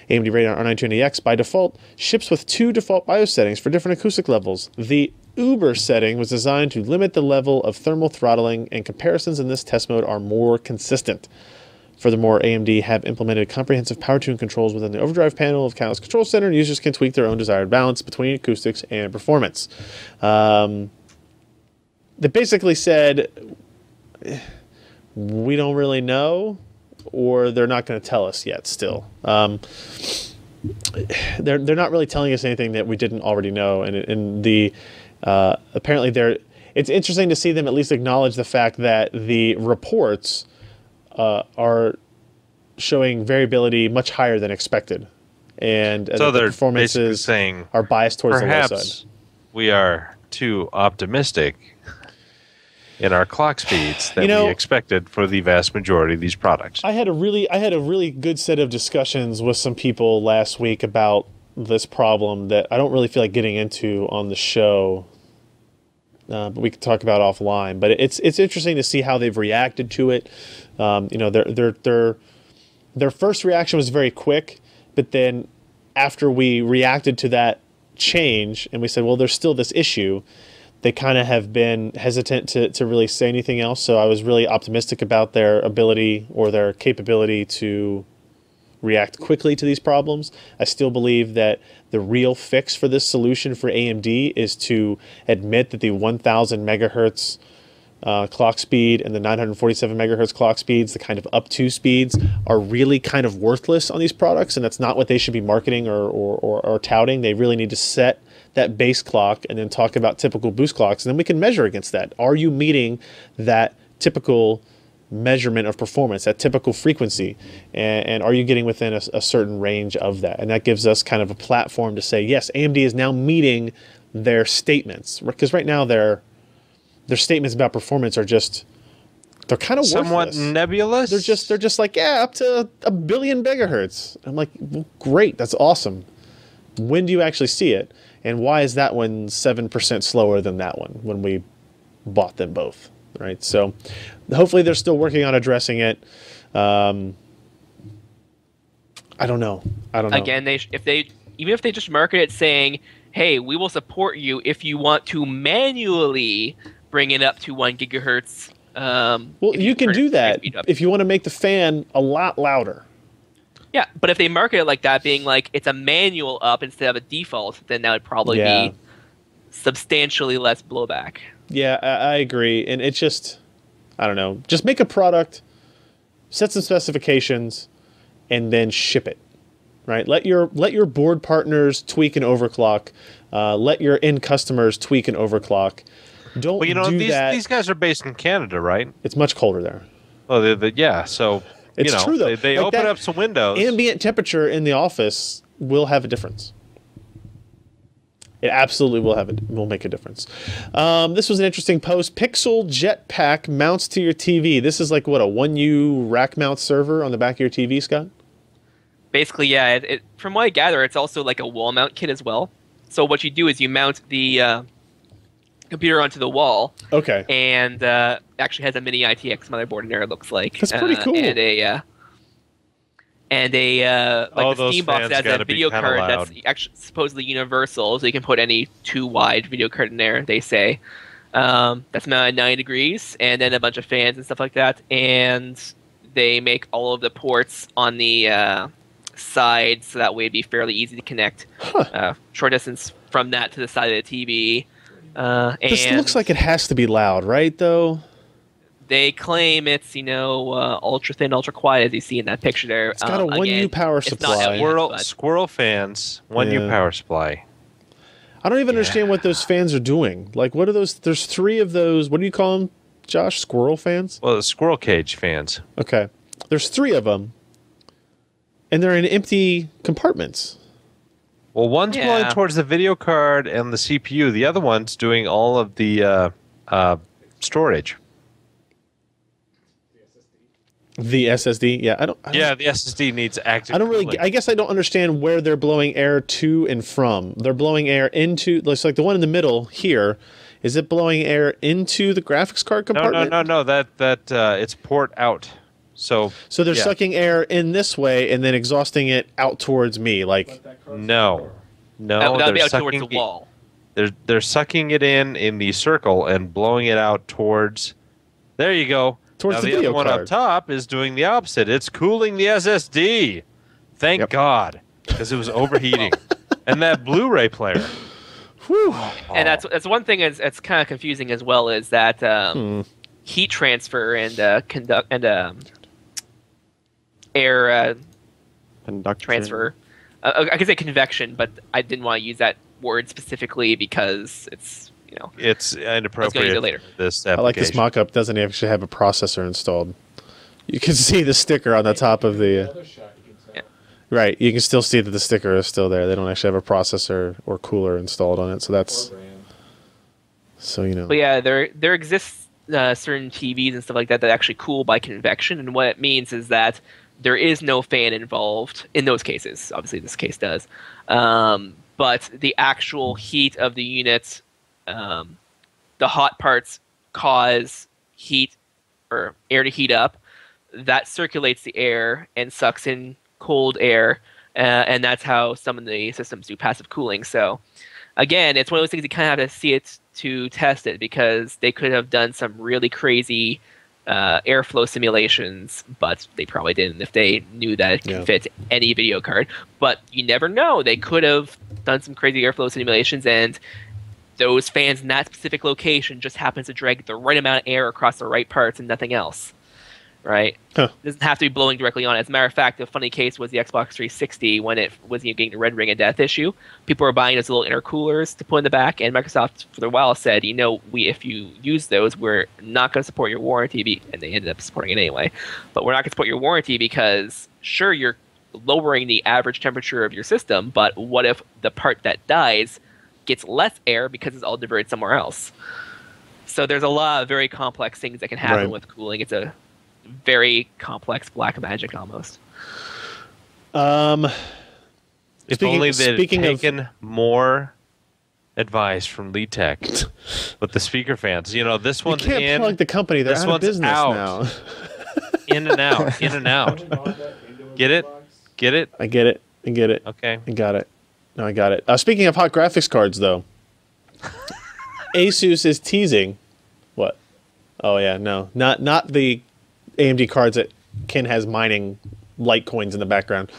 AMD Radeon R9 290X by default ships with 2 default BIOS settings for different acoustic levels. The Uber setting was designed to limit the level of thermal throttling, and comparisons in this test mode are more consistent. Furthermore, AMD have implemented comprehensive power tune controls within the overdrive panel of Catalyst Control Center, and users can tweak their own desired balance between acoustics and performance. They basically said, we don't really know or they're not going to tell us yet. Still, they're not really telling us anything that we didn't already know, and the apparently they're. It's interesting to see them at least acknowledge the fact that the reports are showing variability much higher than expected, and so the they're performances saying are biased towards the low side. Perhaps we are too optimistic in our clock speeds that we expected for the vast majority of these products. I had a really good set of discussions with some people last week about this problem that I don't really feel like getting into on the show. But we can talk about offline. But it's interesting to see how they've reacted to it. Their first reaction was very quick, but then after we reacted to that change and we said, well, there's still this issue, they kind of have been hesitant to really say anything else. So I was really optimistic about their ability or their capability to react quickly to these problems. I still believe that the real fix for this solution for AMD is to admit that the 1000 megahertz clock speed and the 947 megahertz clock speeds, the kind of up to speeds, are really kind of worthless on these products, and that's not what they should be marketing or touting. They really need to set that base clock and then talk about typical boost clocks, and then we can measure against that. Are you meeting that typical measurement of performance, that typical frequency, and are you getting within a certain range of that? And that gives us kind of a platform to say, yes, AMD is now meeting their statements, because right now their statements about performance are just, they're kind of somewhat worthless. Nebulous. They're just like, yeah, up to 1 billion megahertz. I'm like, well, great, that's awesome. When do you actually see it? And why is that one 7% slower than that one when we bought them both? Right. So hopefully they're still working on addressing it. I don't know. Again, even if they just market it saying, hey, we will support you if you want to manually bring it up to 1 gigahertz. Well, you can do that if you want to make the fan a lot louder. Yeah, but if they market it like that, being like it's a manual up instead of a default, then that would probably be substantially less blowback. Yeah, I agree. And it's just, I don't know, just make a product, set some specifications, and then ship it. Right? Let your board partners tweak and overclock. Let your end customers tweak and overclock. Don't do that. These guys are based in Canada, right? It's much colder there. Oh, yeah. So it's true though. They open up some windows. Ambient temperature in the office will have a difference. It absolutely will make a difference. This was an interesting post. PiixL Jetpack mounts to your TV. This is like what, a 1U rack mount server on the back of your TV, Scott? Basically, yeah. From what I gather, it's also like a wall mount kit as well. So what you do is you mount the computer onto the wall. Okay. And actually has a mini ITX motherboard in there. It looks like that's pretty cool. And a like the Steam box has a video card that's actually supposedly universal, so you can put any 2-wide video card in there. They say that's mounted at 90 degrees, and then a bunch of fans and stuff like that. And they make all of the ports on the side, so that way it'd be fairly easy to connect. Short distance from that to the side of the TV. This looks like it has to be loud, right? Though. They claim it's, ultra thin, ultra quiet, as you see in that picture there. It's got a 1U power supply. Squirrel fans, 1U power supply. I don't even understand what those fans are doing. Like, what are those? There's 3 of those. What do you call them, Josh? Squirrel fans? Well, the squirrel cage fans. Okay. There's 3 of them. And they're in empty compartments. Well, one's blowing towards the video card and the CPU. The other one's doing all of the storage. The SSD, yeah, the SSD needs active. cooling. I guess I don't understand where they're blowing air to and from. They're blowing air into. Looks like the one in the middle here. Is it blowing air into the graphics card compartment? No. That it's port out. So they're sucking air in this way and then exhausting it out towards me. Like no, that'd be out towards the wall. They're sucking it in the circle and blowing it out towards. There you go. Towards now, the the video other one card. up top is doing the opposite. It's cooling the SSD. Thank God, because it was overheating. And that Blu-ray player. Whew. And that's one thing that's kind of confusing as well, is that heat transfer and air Conduction. transfer. I could say convection, but I didn't want to use that word specifically because it's it's inappropriate. Later. This I like this application. mock-up. Doesn't actually have a processor installed. You can see the sticker on the top of the. Right, you can still see that the sticker is still there. They don't actually have a processor or cooler installed on it, so that's. So But yeah, there exists certain TVs and stuff like that actually cool by convection, and what it means is that there is no fan involved in those cases. Obviously, this case does, but the actual heat of the unit, the hot parts cause heat or air to heat up. That circulates the air and sucks in cold air, and that's how some of the systems do passive cooling. So, again, it's one of those things you kind of have to see it to test it, because they could have done some really crazy airflow simulations, but they probably didn't if they knew that it could fit any video card. But you never know. They could have done some crazy airflow simulations, and those fans in that specific location just happens to drag the right amount of air across the right parts and nothing else. Right? Huh. It doesn't have to be blowing directly on it. As a matter of fact, the funny case was the Xbox 360 when it was getting the red ring of death issue. People were buying those little intercoolers to put in the back, and Microsoft for a while said, if you use those, we're not going to support your warranty, and they ended up supporting it anyway. But we're not going to support your warranty because, sure, you're lowering the average temperature of your system, but what if the part that dies gets less air because it's all diverted somewhere else? So there's a lot of very complex things that can happen with cooling. It's a very complex black magic almost. If only they'd taken more advice from Lead Tech with the speaker fans. This one's you can't plug the company. They're out of business now. In and out. In and out. Get it? Get it? I get it. Okay. I got it. No, I got it. Speaking of hot graphics cards, though, ASUS is teasing. What? Oh yeah, no, not the AMD cards that Ken has mining Litecoins in the background.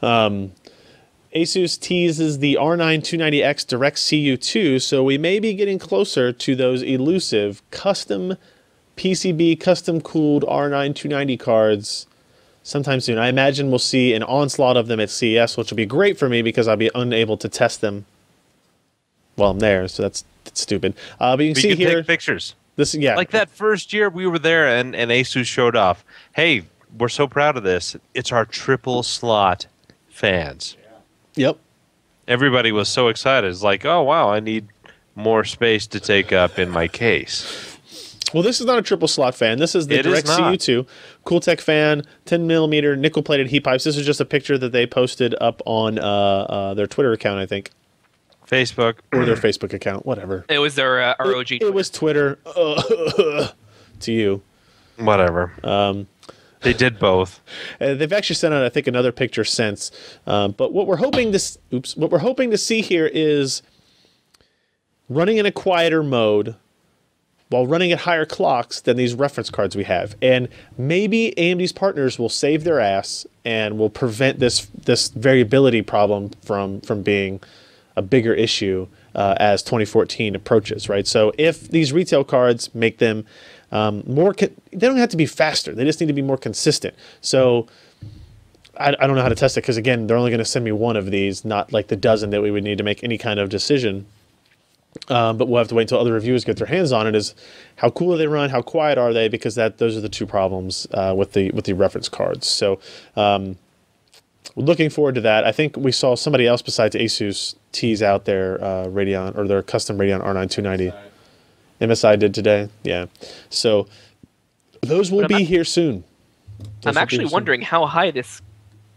ASUS teases the R9 290X DirectCU 2, so we may be getting closer to those elusive custom PCB, custom-cooled R9 290 cards sometime soon. I imagine we'll see an onslaught of them at CES, which will be great for me because I'll be unable to test them while I'm there, so that's stupid. But you can see here take pictures. Like that first year we were there and ASUS showed off. Hey, we're so proud of this. It's our triple slot fans. Yep. Everybody was so excited. It's like, oh, wow, I need more space to take up in my case. Well, this is not a triple slot fan. This is the DirectCU 2 Cooltech fan, 10mm nickel-plated heat pipes. This is just a picture that they posted up on their Twitter account, I think. Facebook. Or their Facebook account, whatever. It was their ROG. It was Twitter. To you. Whatever. They did both. They've actually sent out, I think, another picture since. But what we're hoping to see here is running in a quieter mode while running at higher clocks than these reference cards we have. And maybe AMD's partners will save their ass and will prevent this variability problem from being a bigger issue as 2014 approaches, right? So if these retail cards make them they don't have to be faster. They just need to be more consistent. So I don't know how to test it because, again, they're only going to send me one of these, not like the dozen that we would need to make any kind of decision. But we'll have to wait until other reviewers get their hands on it. Is how cool do they run? How quiet are they? Because those are the two problems with the reference cards. So we're looking forward to that. I think we saw somebody else besides ASUS tease out their Radeon or their custom Radeon R9 290. MSI did today. Yeah. So those will be here soon. I'm actually wondering how high this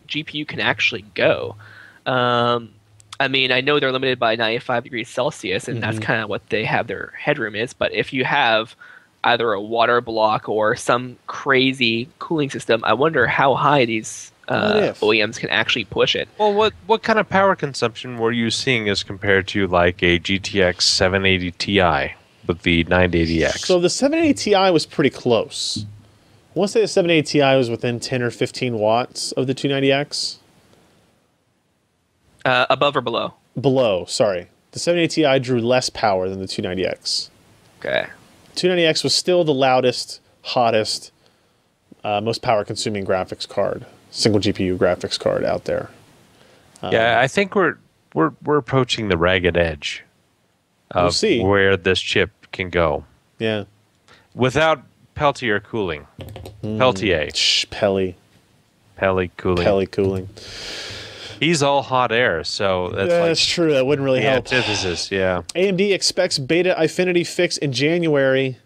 GPU can actually go. I mean, I know they're limited by 95 degrees Celsius, and that's kind of what they have their headroom is. But if you have either a water block or some crazy cooling system, I wonder how high these OEMs can actually push it. Well, what kind of power consumption were you seeing as compared to like a GTX 780 Ti with the 980X? So the 780 Ti was pretty close. I want to say the 780 Ti was within 10 or 15 watts of the 290X. Above or below? Below, sorry. The 780 Ti drew less power than the 290X. Okay. 290X was still the loudest, hottest, most power-consuming graphics card. single GPU graphics card out there. Yeah, I think we're approaching the ragged edge of where this chip can go. Yeah. Without Peltier cooling. Peltier. Pelly cooling. He's all hot air, so that's true. That wouldn't really help. Antithesis, yeah. AMD expects beta Eyefinity fix in January.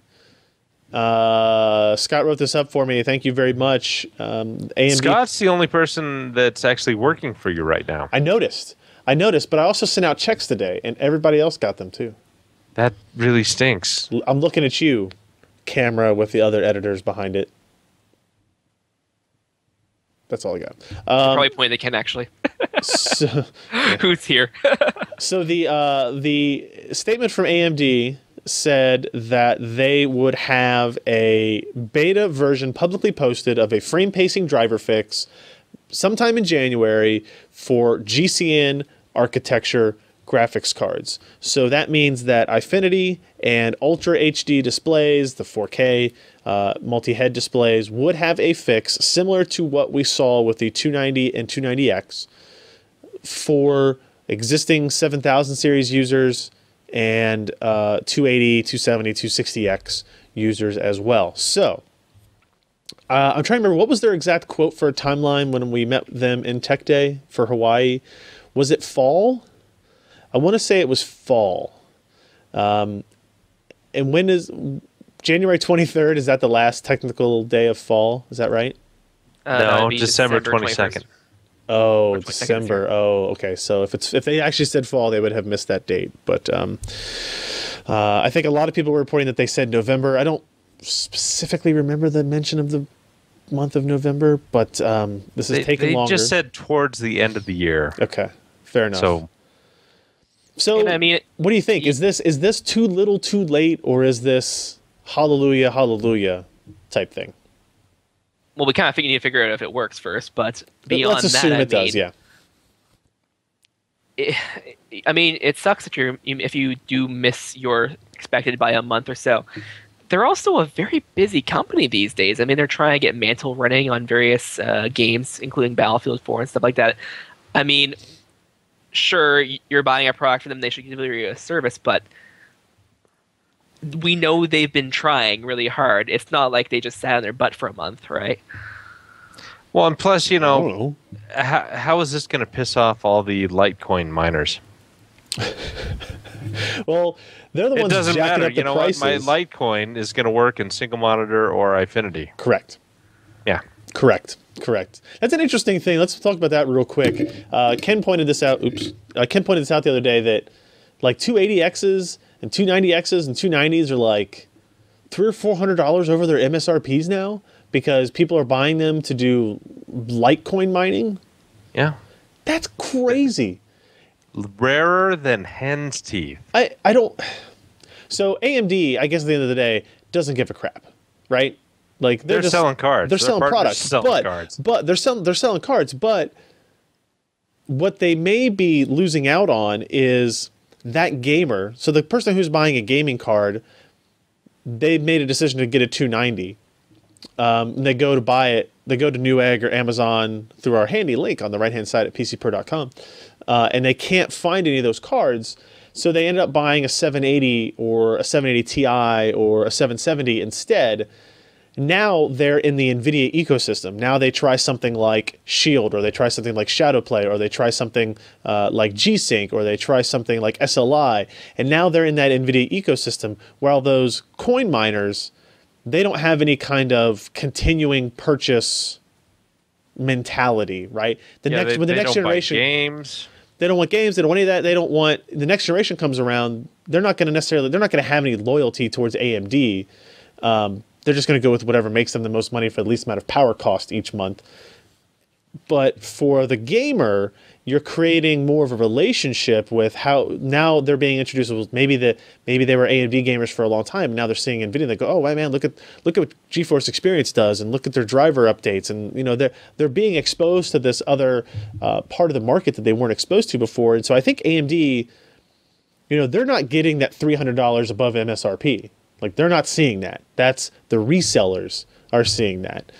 Scott wrote this up for me. Thank you very much. AMD. Scott's the only person that's actually working for you right now. I noticed, but I also sent out checks today, and everybody else got them too. That really stinks. I'm looking at you, camera with the other editors behind it. That's all I got. Probably pointing to Ken, actually. Who's here? So the statement from AMD said that they would have a beta version publicly posted of a frame pacing driver fix sometime in January for GCN architecture graphics cards. So that means that Eyefinity and Ultra HD displays, the 4K multi-head displays, would have a fix similar to what we saw with the 290 and 290X for existing 7000 series users and 280, 270, 260X users as well. So I'm trying to remember, what was their exact quote for a timeline when we met them in Tech Day for Hawaii? Was it fall? I want to say it was fall. And when is January 23rd? Is that the last technical day of fall? Is that right? No, December 22nd. Oh, December. Oh, okay. So if they actually said fall, they would have missed that date. But I think a lot of people were reporting that they said November. I don't specifically remember the mention of the month of November, but this is taking longer. They just said towards the end of the year. Okay, fair enough. So I mean, what do you think? Is this too little, too late, or is this hallelujah, hallelujah type thing? Well, we kind of need to figure out if it works first, but beyond let's assume that, it does. Yeah. I mean, it sucks if you do miss your expected by a month or so. They're also a very busy company these days. I mean, they're trying to get Mantle running on various games, including Battlefield 4 and stuff like that. I mean, sure, you're buying a product from them, they should deliver you a service, but we know they've been trying really hard. It's not like they just sat on their butt for a month, right? Well, and plus, how is this going to piss off all the Litecoin miners? Well, they're the ones jacking matter. Up the prices. What? My Litecoin is going to work in single monitor or Eyefinity. Correct. Yeah. Correct. That's an interesting thing. Let's talk about that real quick. Ken pointed this out. Ken pointed this out the other day that like 280Xs and 290Xs and 290s are like $300 or $400 over their MSRPs now because people are buying them to do Litecoin mining. Yeah. That's crazy. Rarer than hen's teeth. I don't. So AMD, I guess at the end of the day, doesn't give a crap, right? Like they're selling cards. They're selling products, but they're selling cards. But what they may be losing out on is that gamer. So the person who's buying a gaming card, they made a decision to get a 290. They go to buy it. They go to Newegg or Amazon through our handy link on the right-hand side at PCPro.com, and they can't find any of those cards. So they end up buying a 780 or a 780 Ti or a 770 instead. Now they're in the NVIDIA ecosystem. Now they try something like Shield, or they try something like Shadowplay, or they try something like G-Sync, or they try something like SLI. And now they're in that NVIDIA ecosystem, while those coin miners, they don't have any kind of continuing purchase mentality, right? They don't generation buy games. They don't want games. They don't want any of that. They don't want, the next generation comes around, they're not going to have any loyalty towards AMD. They're just going to go with whatever makes them the most money for the least amount of power cost each month. But for the gamer, you're creating more of a relationship with how now they're being introduced. Maybe they were AMD gamers for a long time, and now they're seeing NVIDIA. And they go, oh, man, look at what GeForce Experience does, and look at their driver updates, and they're being exposed to this other part of the market that they weren't exposed to before. And so I think AMD, they're not getting that $300 above MSRP. Like, they're not seeing that. That's the resellers are seeing that.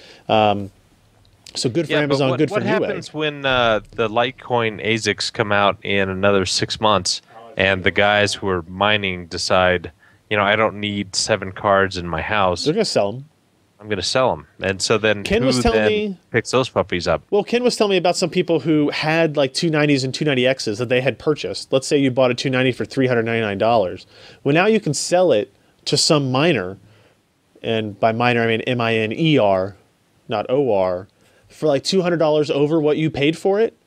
So good for Amazon, good for Newegg. What happens when the Litecoin ASICs come out in another 6 months and the guys who are mining decide, I don't need 7 cards in my house. They're going to sell them. I'm going to sell them. And so then Ken who was telling then me, picks those puppies up? Well, Ken was telling me about some people who had like 290s and 290Xs that they had purchased. Let's say you bought a 290 for $399. Well, now you can sell it to some miner, and by miner I mean M-I-N-E-R, not O-R, for like $200 over what you paid for it.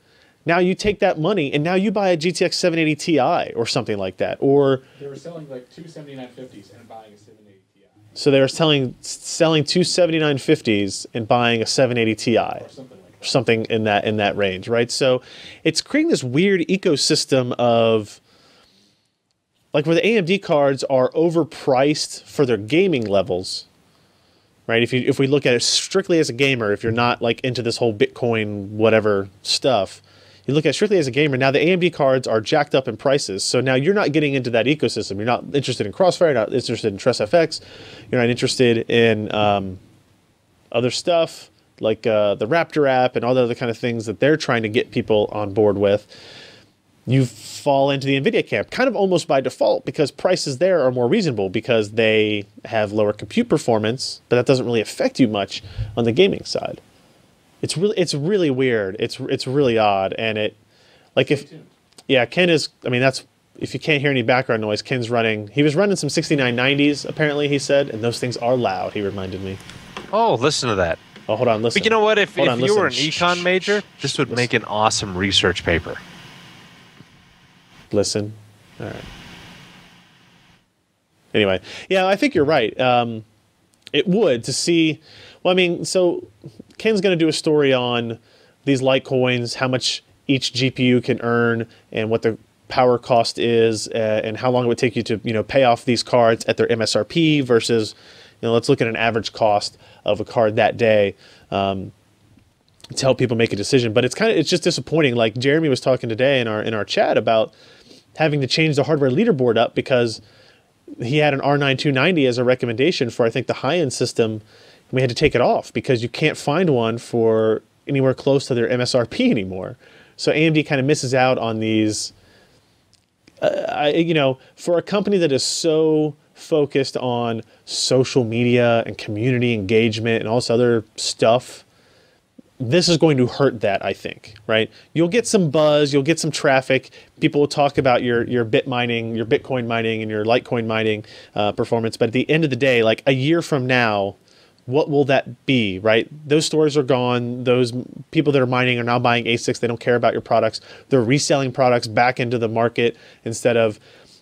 Now you take that money and now you buy a GTX 780 Ti or something like that. Or they were selling like two 7950s and buying a 780 Ti. So they were selling two 7950s and buying a 780 Ti. Or something like that. Something in that range, right? So it's creating this weird ecosystem of like where the AMD cards are overpriced for their gaming levels. Right? If we look at it strictly as a gamer, if you're not like into this whole Bitcoin whatever stuff, you look at it strictly as a gamer. Now the AMD cards are jacked up in prices, so now you're not getting into that ecosystem. You're not interested in Crossfire, you're not interested in TressFX, you're not interested in other stuff like the Raptor app and all the other kind of things that they're trying to get people on board with. You fall into the NVIDIA camp, kind of almost by default, because prices there are more reasonable because they have lower compute performance, but that doesn't really affect you much on the gaming side. It's really weird. It's really odd, and it like Ken is. I mean, that's if you can't hear any background noise. Ken's running. He was running some 6990s apparently. He said, and those things are loud. He reminded me. Oh, listen to that. Oh, hold on, listen. But you know what? If you listen. were an econ major, this would make an awesome research paper. Listen. All right. Anyway, yeah, I think you're right. It would to see. Well, I mean, so Ken's going to do a story on these Litecoins, how much each GPU can earn, and what the power cost is, and how long it would take you to pay off these cards at their MSRP versus let's look at an average cost of a card that day. To help people make a decision, but it's just disappointing. Like Jeremy was talking today in our chat about having to change the hardware leaderboard up because he had an R9 290 as a recommendation for I think the high-end system. We had to take it off because you can't find one for anywhere close to their MSRP anymore. So AMD kind of misses out on these. For a company that is so focused on social media and community engagement and all this other stuff, this is going to hurt that, I think, right? You'll get some buzz, you'll get some traffic. People will talk about your bit mining, your Bitcoin mining, and your Litecoin mining performance. But at the end of the day, like a year from now, what will that be, right? Those stores are gone. Those people that are mining are now buying ASICs. They don't care about your products. They're reselling products back into the market instead of,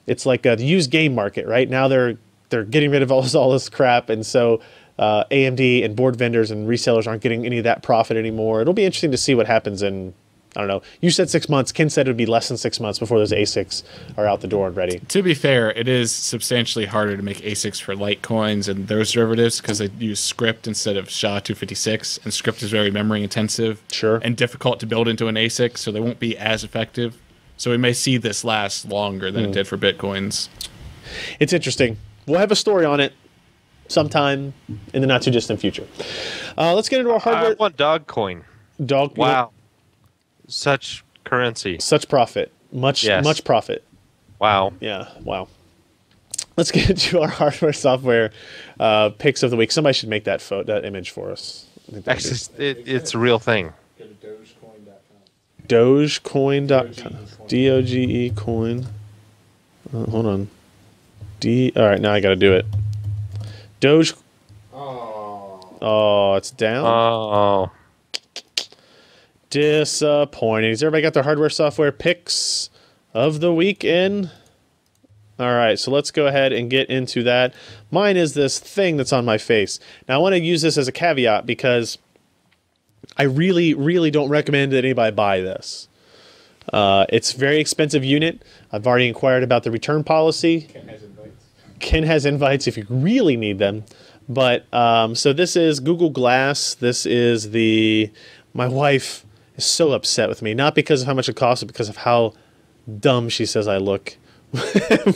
it's like a used game market, right? Now they're getting rid of all this crap, and so AMD and board vendors and resellers aren't getting any of that profit anymore. It'll be interesting to see what happens in, I don't know. You said 6 months. Ken said it would be less than 6 months before those ASICs are out the door and ready. To be fair, it is substantially harder to make ASICs for Litecoins and those derivatives because they use script instead of SHA-256, and script is very memory intensive and difficult to build into an ASIC, so they won't be as effective. So we may see this last longer than it did for Bitcoins. It's interesting. We'll have a story on it sometime in the not too distant future. Let's get into our hardware. I want Dogcoin. Wow. Such currency. Such profit. Much profit. Wow. Yeah, wow. Let's get into our hardware software picks of the week. Somebody should make that image for us. Actually, it's a real thing. Go to Dogecoin.com. Dogecoin.com. D-O-G-E coin. Hold on. All right, now I got to do it. Doge. Oh, it's down. Oh. Disappointing. Has everybody got their hardware software picks of the week in? All right, so let's go ahead and get into that. Mine is this thing that's on my face. Now, I want to use this as a caveat because I really, really don't recommend that anybody buy this. It's a very expensive unit. I've already inquired about the return policy. Ken has invites if you really need them. But so this is Google Glass. This is my wife is so upset with me, not because of how much it costs, but because of how dumb she says I look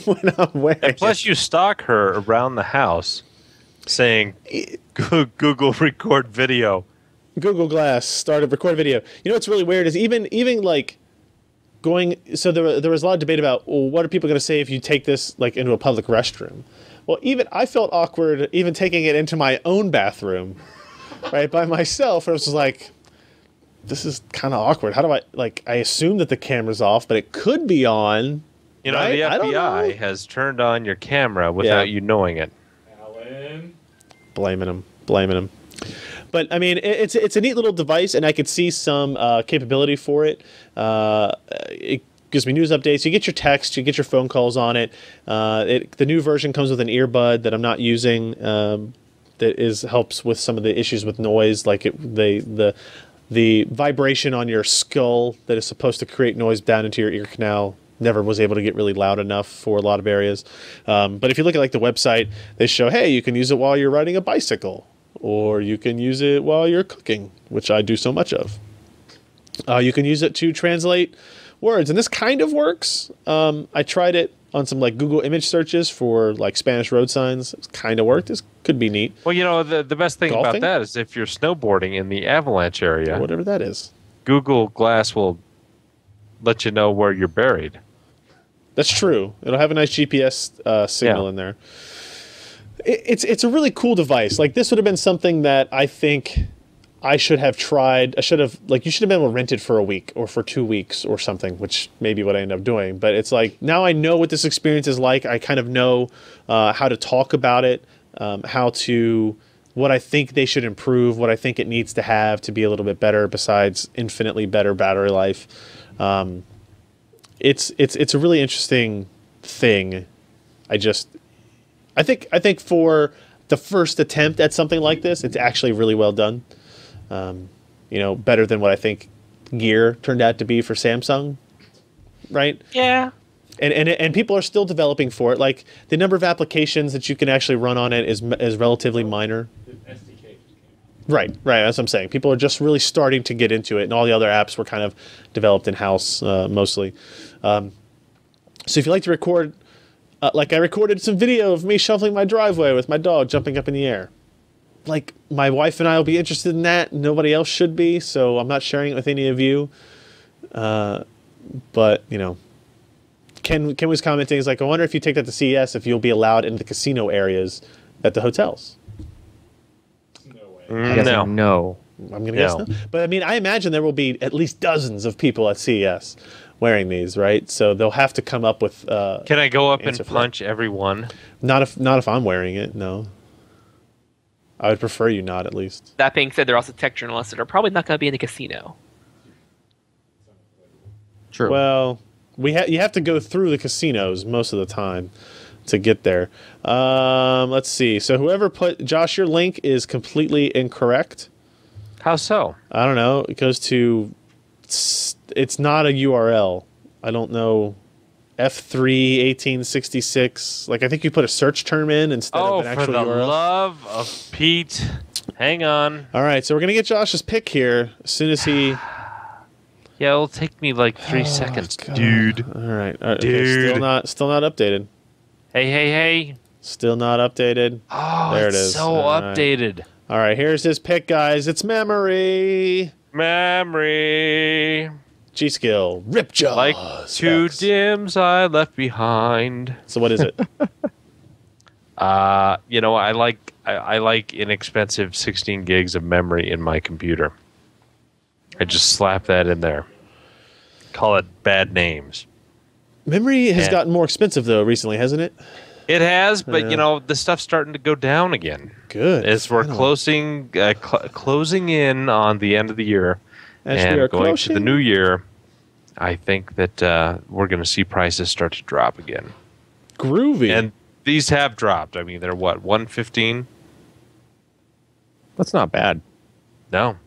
when I'm wearing it. Plus, you stalk her around the house saying, Google record video. Google Glass started record video. You know what's really weird is even like going. So there was a lot of debate about, well, what are people going to say if you take this like into a public restroom? Well, even I felt awkward even taking it into my own bathroom, right, by myself. I was just like, this is kind of awkward. How do I assume that the camera's off, but it could be on. You know, right? the FBI has turned on your camera without you knowing it. Allyn. Blaming him. But I mean, it's a neat little device, and I could see some capability for it. It gives me news updates. You get your text, you get your phone calls on it. The new version comes with an earbud that I'm not using. That helps with some of the issues with noise, like the vibration on your skull that is supposed to create noise down into your ear canal. Never was able to get really loud enough for a lot of areas. But if you look at like the website, they show, hey, you can use it while you're riding a bicycle, or you can use it while you're cooking, which I do so much of. You can use it to translate words, and this kind of works. I tried it on some like Google image searches for like Spanish road signs. It kind of worked. This could be neat. Well, you know, the best thing Golfing? about that is if you're snowboarding in the avalanche area, Or whatever that is. Google Glass will let you know where you're buried. That's true. It'll have a nice GPS signal in there. It's a really cool device. Like, this would have been something that I think I should have tried. You should have been able to rent it for a week or for 2 weeks or something, which may be what I end up doing. But it's like, now I know what this experience is like. I kind of know how to talk about it, what I think they should improve, what I think it needs to have to be a little bit better besides infinitely better battery life. It's a really interesting thing. I think for the first attempt at something like this, it's actually really well done. Better than what I think Gear turned out to be for Samsung, right? Yeah. And people are still developing for it. Like, the number of applications that you can actually run on it is relatively minor. Right. That's what I'm saying. People are just really starting to get into it, and all the other apps were kind of developed in-house mostly. So if you like to record, like I recorded some video of me shoveling my driveway with my dog jumping up in the air. Like, my wife and I will be interested in that. Nobody else should be, so I'm not sharing it with any of you. But, Ken was commenting, he's like, I wonder if you take that to CES, if you'll be allowed into the casino areas at the hotels. No. I'm going to guess no. But I mean, I imagine there will be at least dozens of people at CES wearing these, right? So they'll have to come up with. Can I go up and punch everyone? Not if I'm wearing it. No. I would prefer you not, at least. That being said, there are also tech journalists that are probably not going to be in the casino. True. Well, you have to go through the casinos most of the time to get there. Let's see. So whoever put Josh, your link is completely incorrect. How so? I don't know. It goes to. It's not a URL. I don't know. F3 1866. Like, I think you put a search term in instead of an actual URL. Oh, for the love of Pete. Hang on. All right, so we're going to get Josh's pick here as soon as he... Yeah, it'll take me like 3 seconds, God. dude. All right. Dude. Okay, still not updated. Hey. Still not updated. Oh, there it is. So updated. All right, here's his pick, guys. It's memory. G-Skill. Ripjaw. Like two dims I left behind. So what is it? I like inexpensive 16 gigs of memory in my computer. I just slap that in there. Call it bad names. Memory has gotten more expensive, though, recently, hasn't it? It has, but, the stuff's starting to go down again. Good. As we're closing in on the end of the year and going to the new year, I think that we're going to see prices start to drop again. Groovy. And these have dropped. I mean, they're what, $115? That's not bad. No.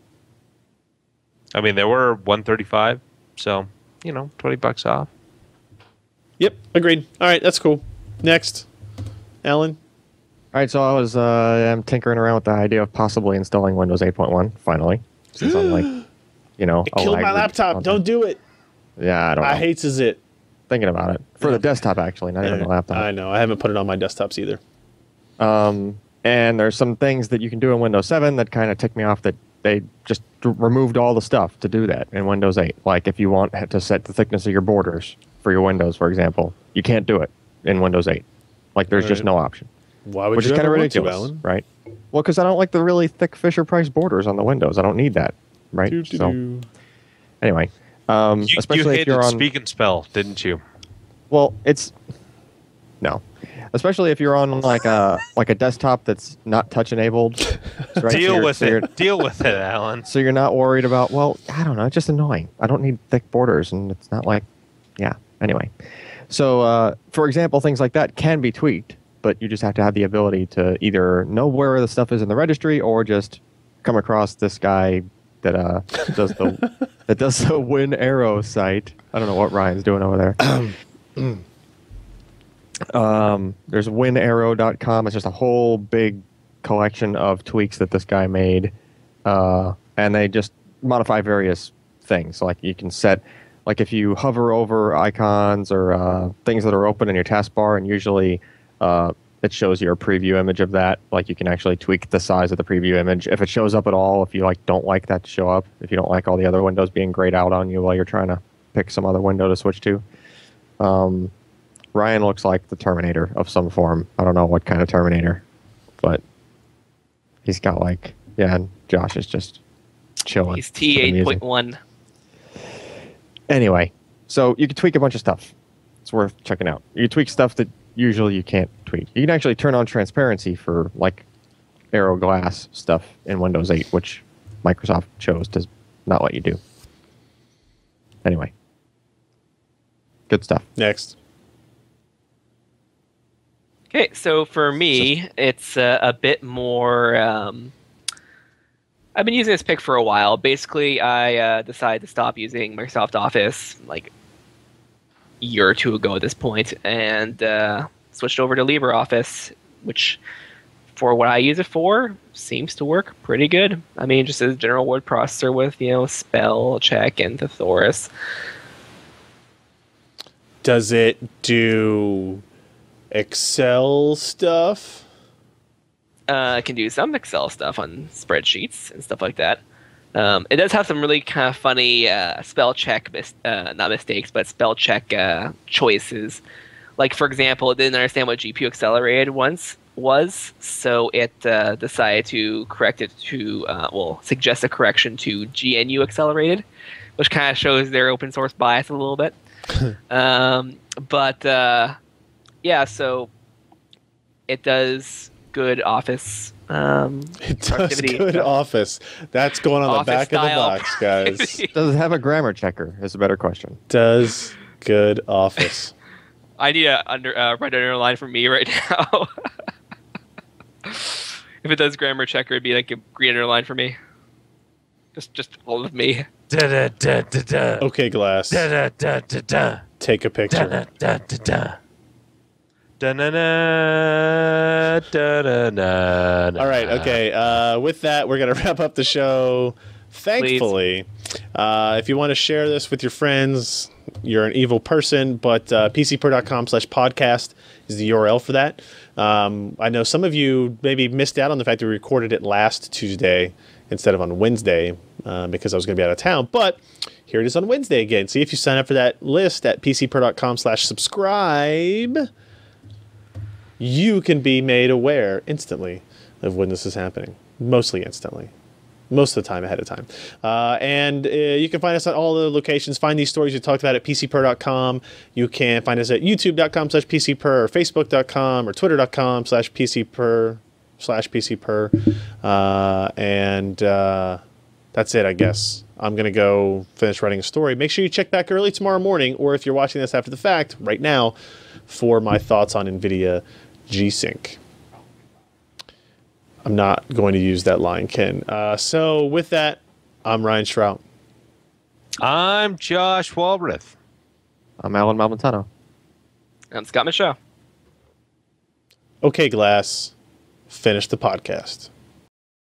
I mean, they were $135, so, $20 off. Yep, agreed. All right, that's cool. Next, Allyn. All right, so I'm tinkering around with the idea of possibly installing Windows 8.1 finally, since I'm like, it killed my laptop. Don't do it. Yeah, I don't know. I hates it. Thinking about it for the desktop, actually, not even the laptop. I know. I haven't put it on my desktops either. And there's some things that you can do in Windows 7 that kind of tick me off that they just removed all the stuff to do that in Windows 8. Like if you want to set the thickness of your borders for your windows, for example, you can't do it in Windows 8. Like there's just no option. Why would which you is kind of ever ridiculous, want to, Allyn? right? Well, because I don't like the really thick Fisher-Price borders on the windows. I don't need that, right? So anyway, especially if you're on Speak and Spell, didn't you? Well, no. Especially if you're on like a desktop that's not touch enabled. Right? Deal with it, Allyn. So you're not worried about, well, I don't know, it's just annoying. I don't need thick borders, and it's not like, yeah. Anyway, so for example, things like that can be tweaked, but you just have to have the ability to either know where the stuff is in the registry or just come across this guy that does the Win Arrow site. I don't know what Ryan's doing over there. There's winarrow.com. It's just a whole big collection of tweaks that this guy made, and they just modify various things. Like you can set, like if you hover over icons or things that are open in your taskbar, and usually it shows you a preview image of that. Like you can actually tweak the size of the preview image if it shows up at all. If you don't like that to show up, if you don't like all the other windows being grayed out on you while you're trying to pick some other window to switch to. Ryan looks like the Terminator of some form. I don't know what kind of Terminator, but he's got and Josh is just chilling. He's T8.1. Anyway, so you can tweak a bunch of stuff. It's worth checking out. You tweak stuff that usually you can't tweak. You can actually turn on transparency for Arrow Glass stuff in Windows 8, which Microsoft chose to not let you do. Anyway, good stuff. Next. Okay, so for me, it's a bit more... I've been using this pick for a while. Basically, I decided to stop using Microsoft Office a year or two ago at this point, and switched over to LibreOffice, which, for what I use it for, seems to work pretty good. I mean, just as a general word processor with, spell check and thesaurus. Does it do Excel stuff? It can do some Excel stuff on spreadsheets and stuff like that. It does have some really kind of funny spell check, not mistakes, but spell check choices. Like, for example, it didn't understand what GPU accelerated once was, so it decided to correct it to, suggest a correction to GNU accelerated, which kind of shows their open source bias a little bit. Yeah, so it does good Office. It does good Office. That's going on Office the back of the box, guys. Does it have a grammar checker? Is a better question. Does good Office. I need a red underline for me right now. If it does grammar checker, it'd be like a green underline for me. Just all of me. Okay, Glass. Take a picture. All right, okay. With that, we're going to wrap up the show. Thankfully, if you want to share this with your friends, you're an evil person, but pcper.com/podcast is the URL for that. I know some of you maybe missed out on the fact that we recorded it last Tuesday instead of on Wednesday because I was going to be out of town, but here it is on Wednesday again. See if you sign up for that list at pcper.com/subscribe. You can be made aware instantly of when this is happening. Mostly instantly. Most of the time, ahead of time. And you can find us at all the locations. Find these stories we talked about at pcper.com. You can find us at youtube.com/pcper or facebook.com or twitter.com/pcper/pcper. And that's it, I guess. I'm going to go finish writing a story. Make sure you check back early tomorrow morning, or if you're watching this after the fact, right now, for my thoughts on NVIDIA G-Sync. I'm not going to use that line, Ken. So with that, I'm Ryan Shrout. I'm Josh Walrath. I'm Allyn Malventano. I'm Scott Michaud. Okay, Glass. Finish the podcast.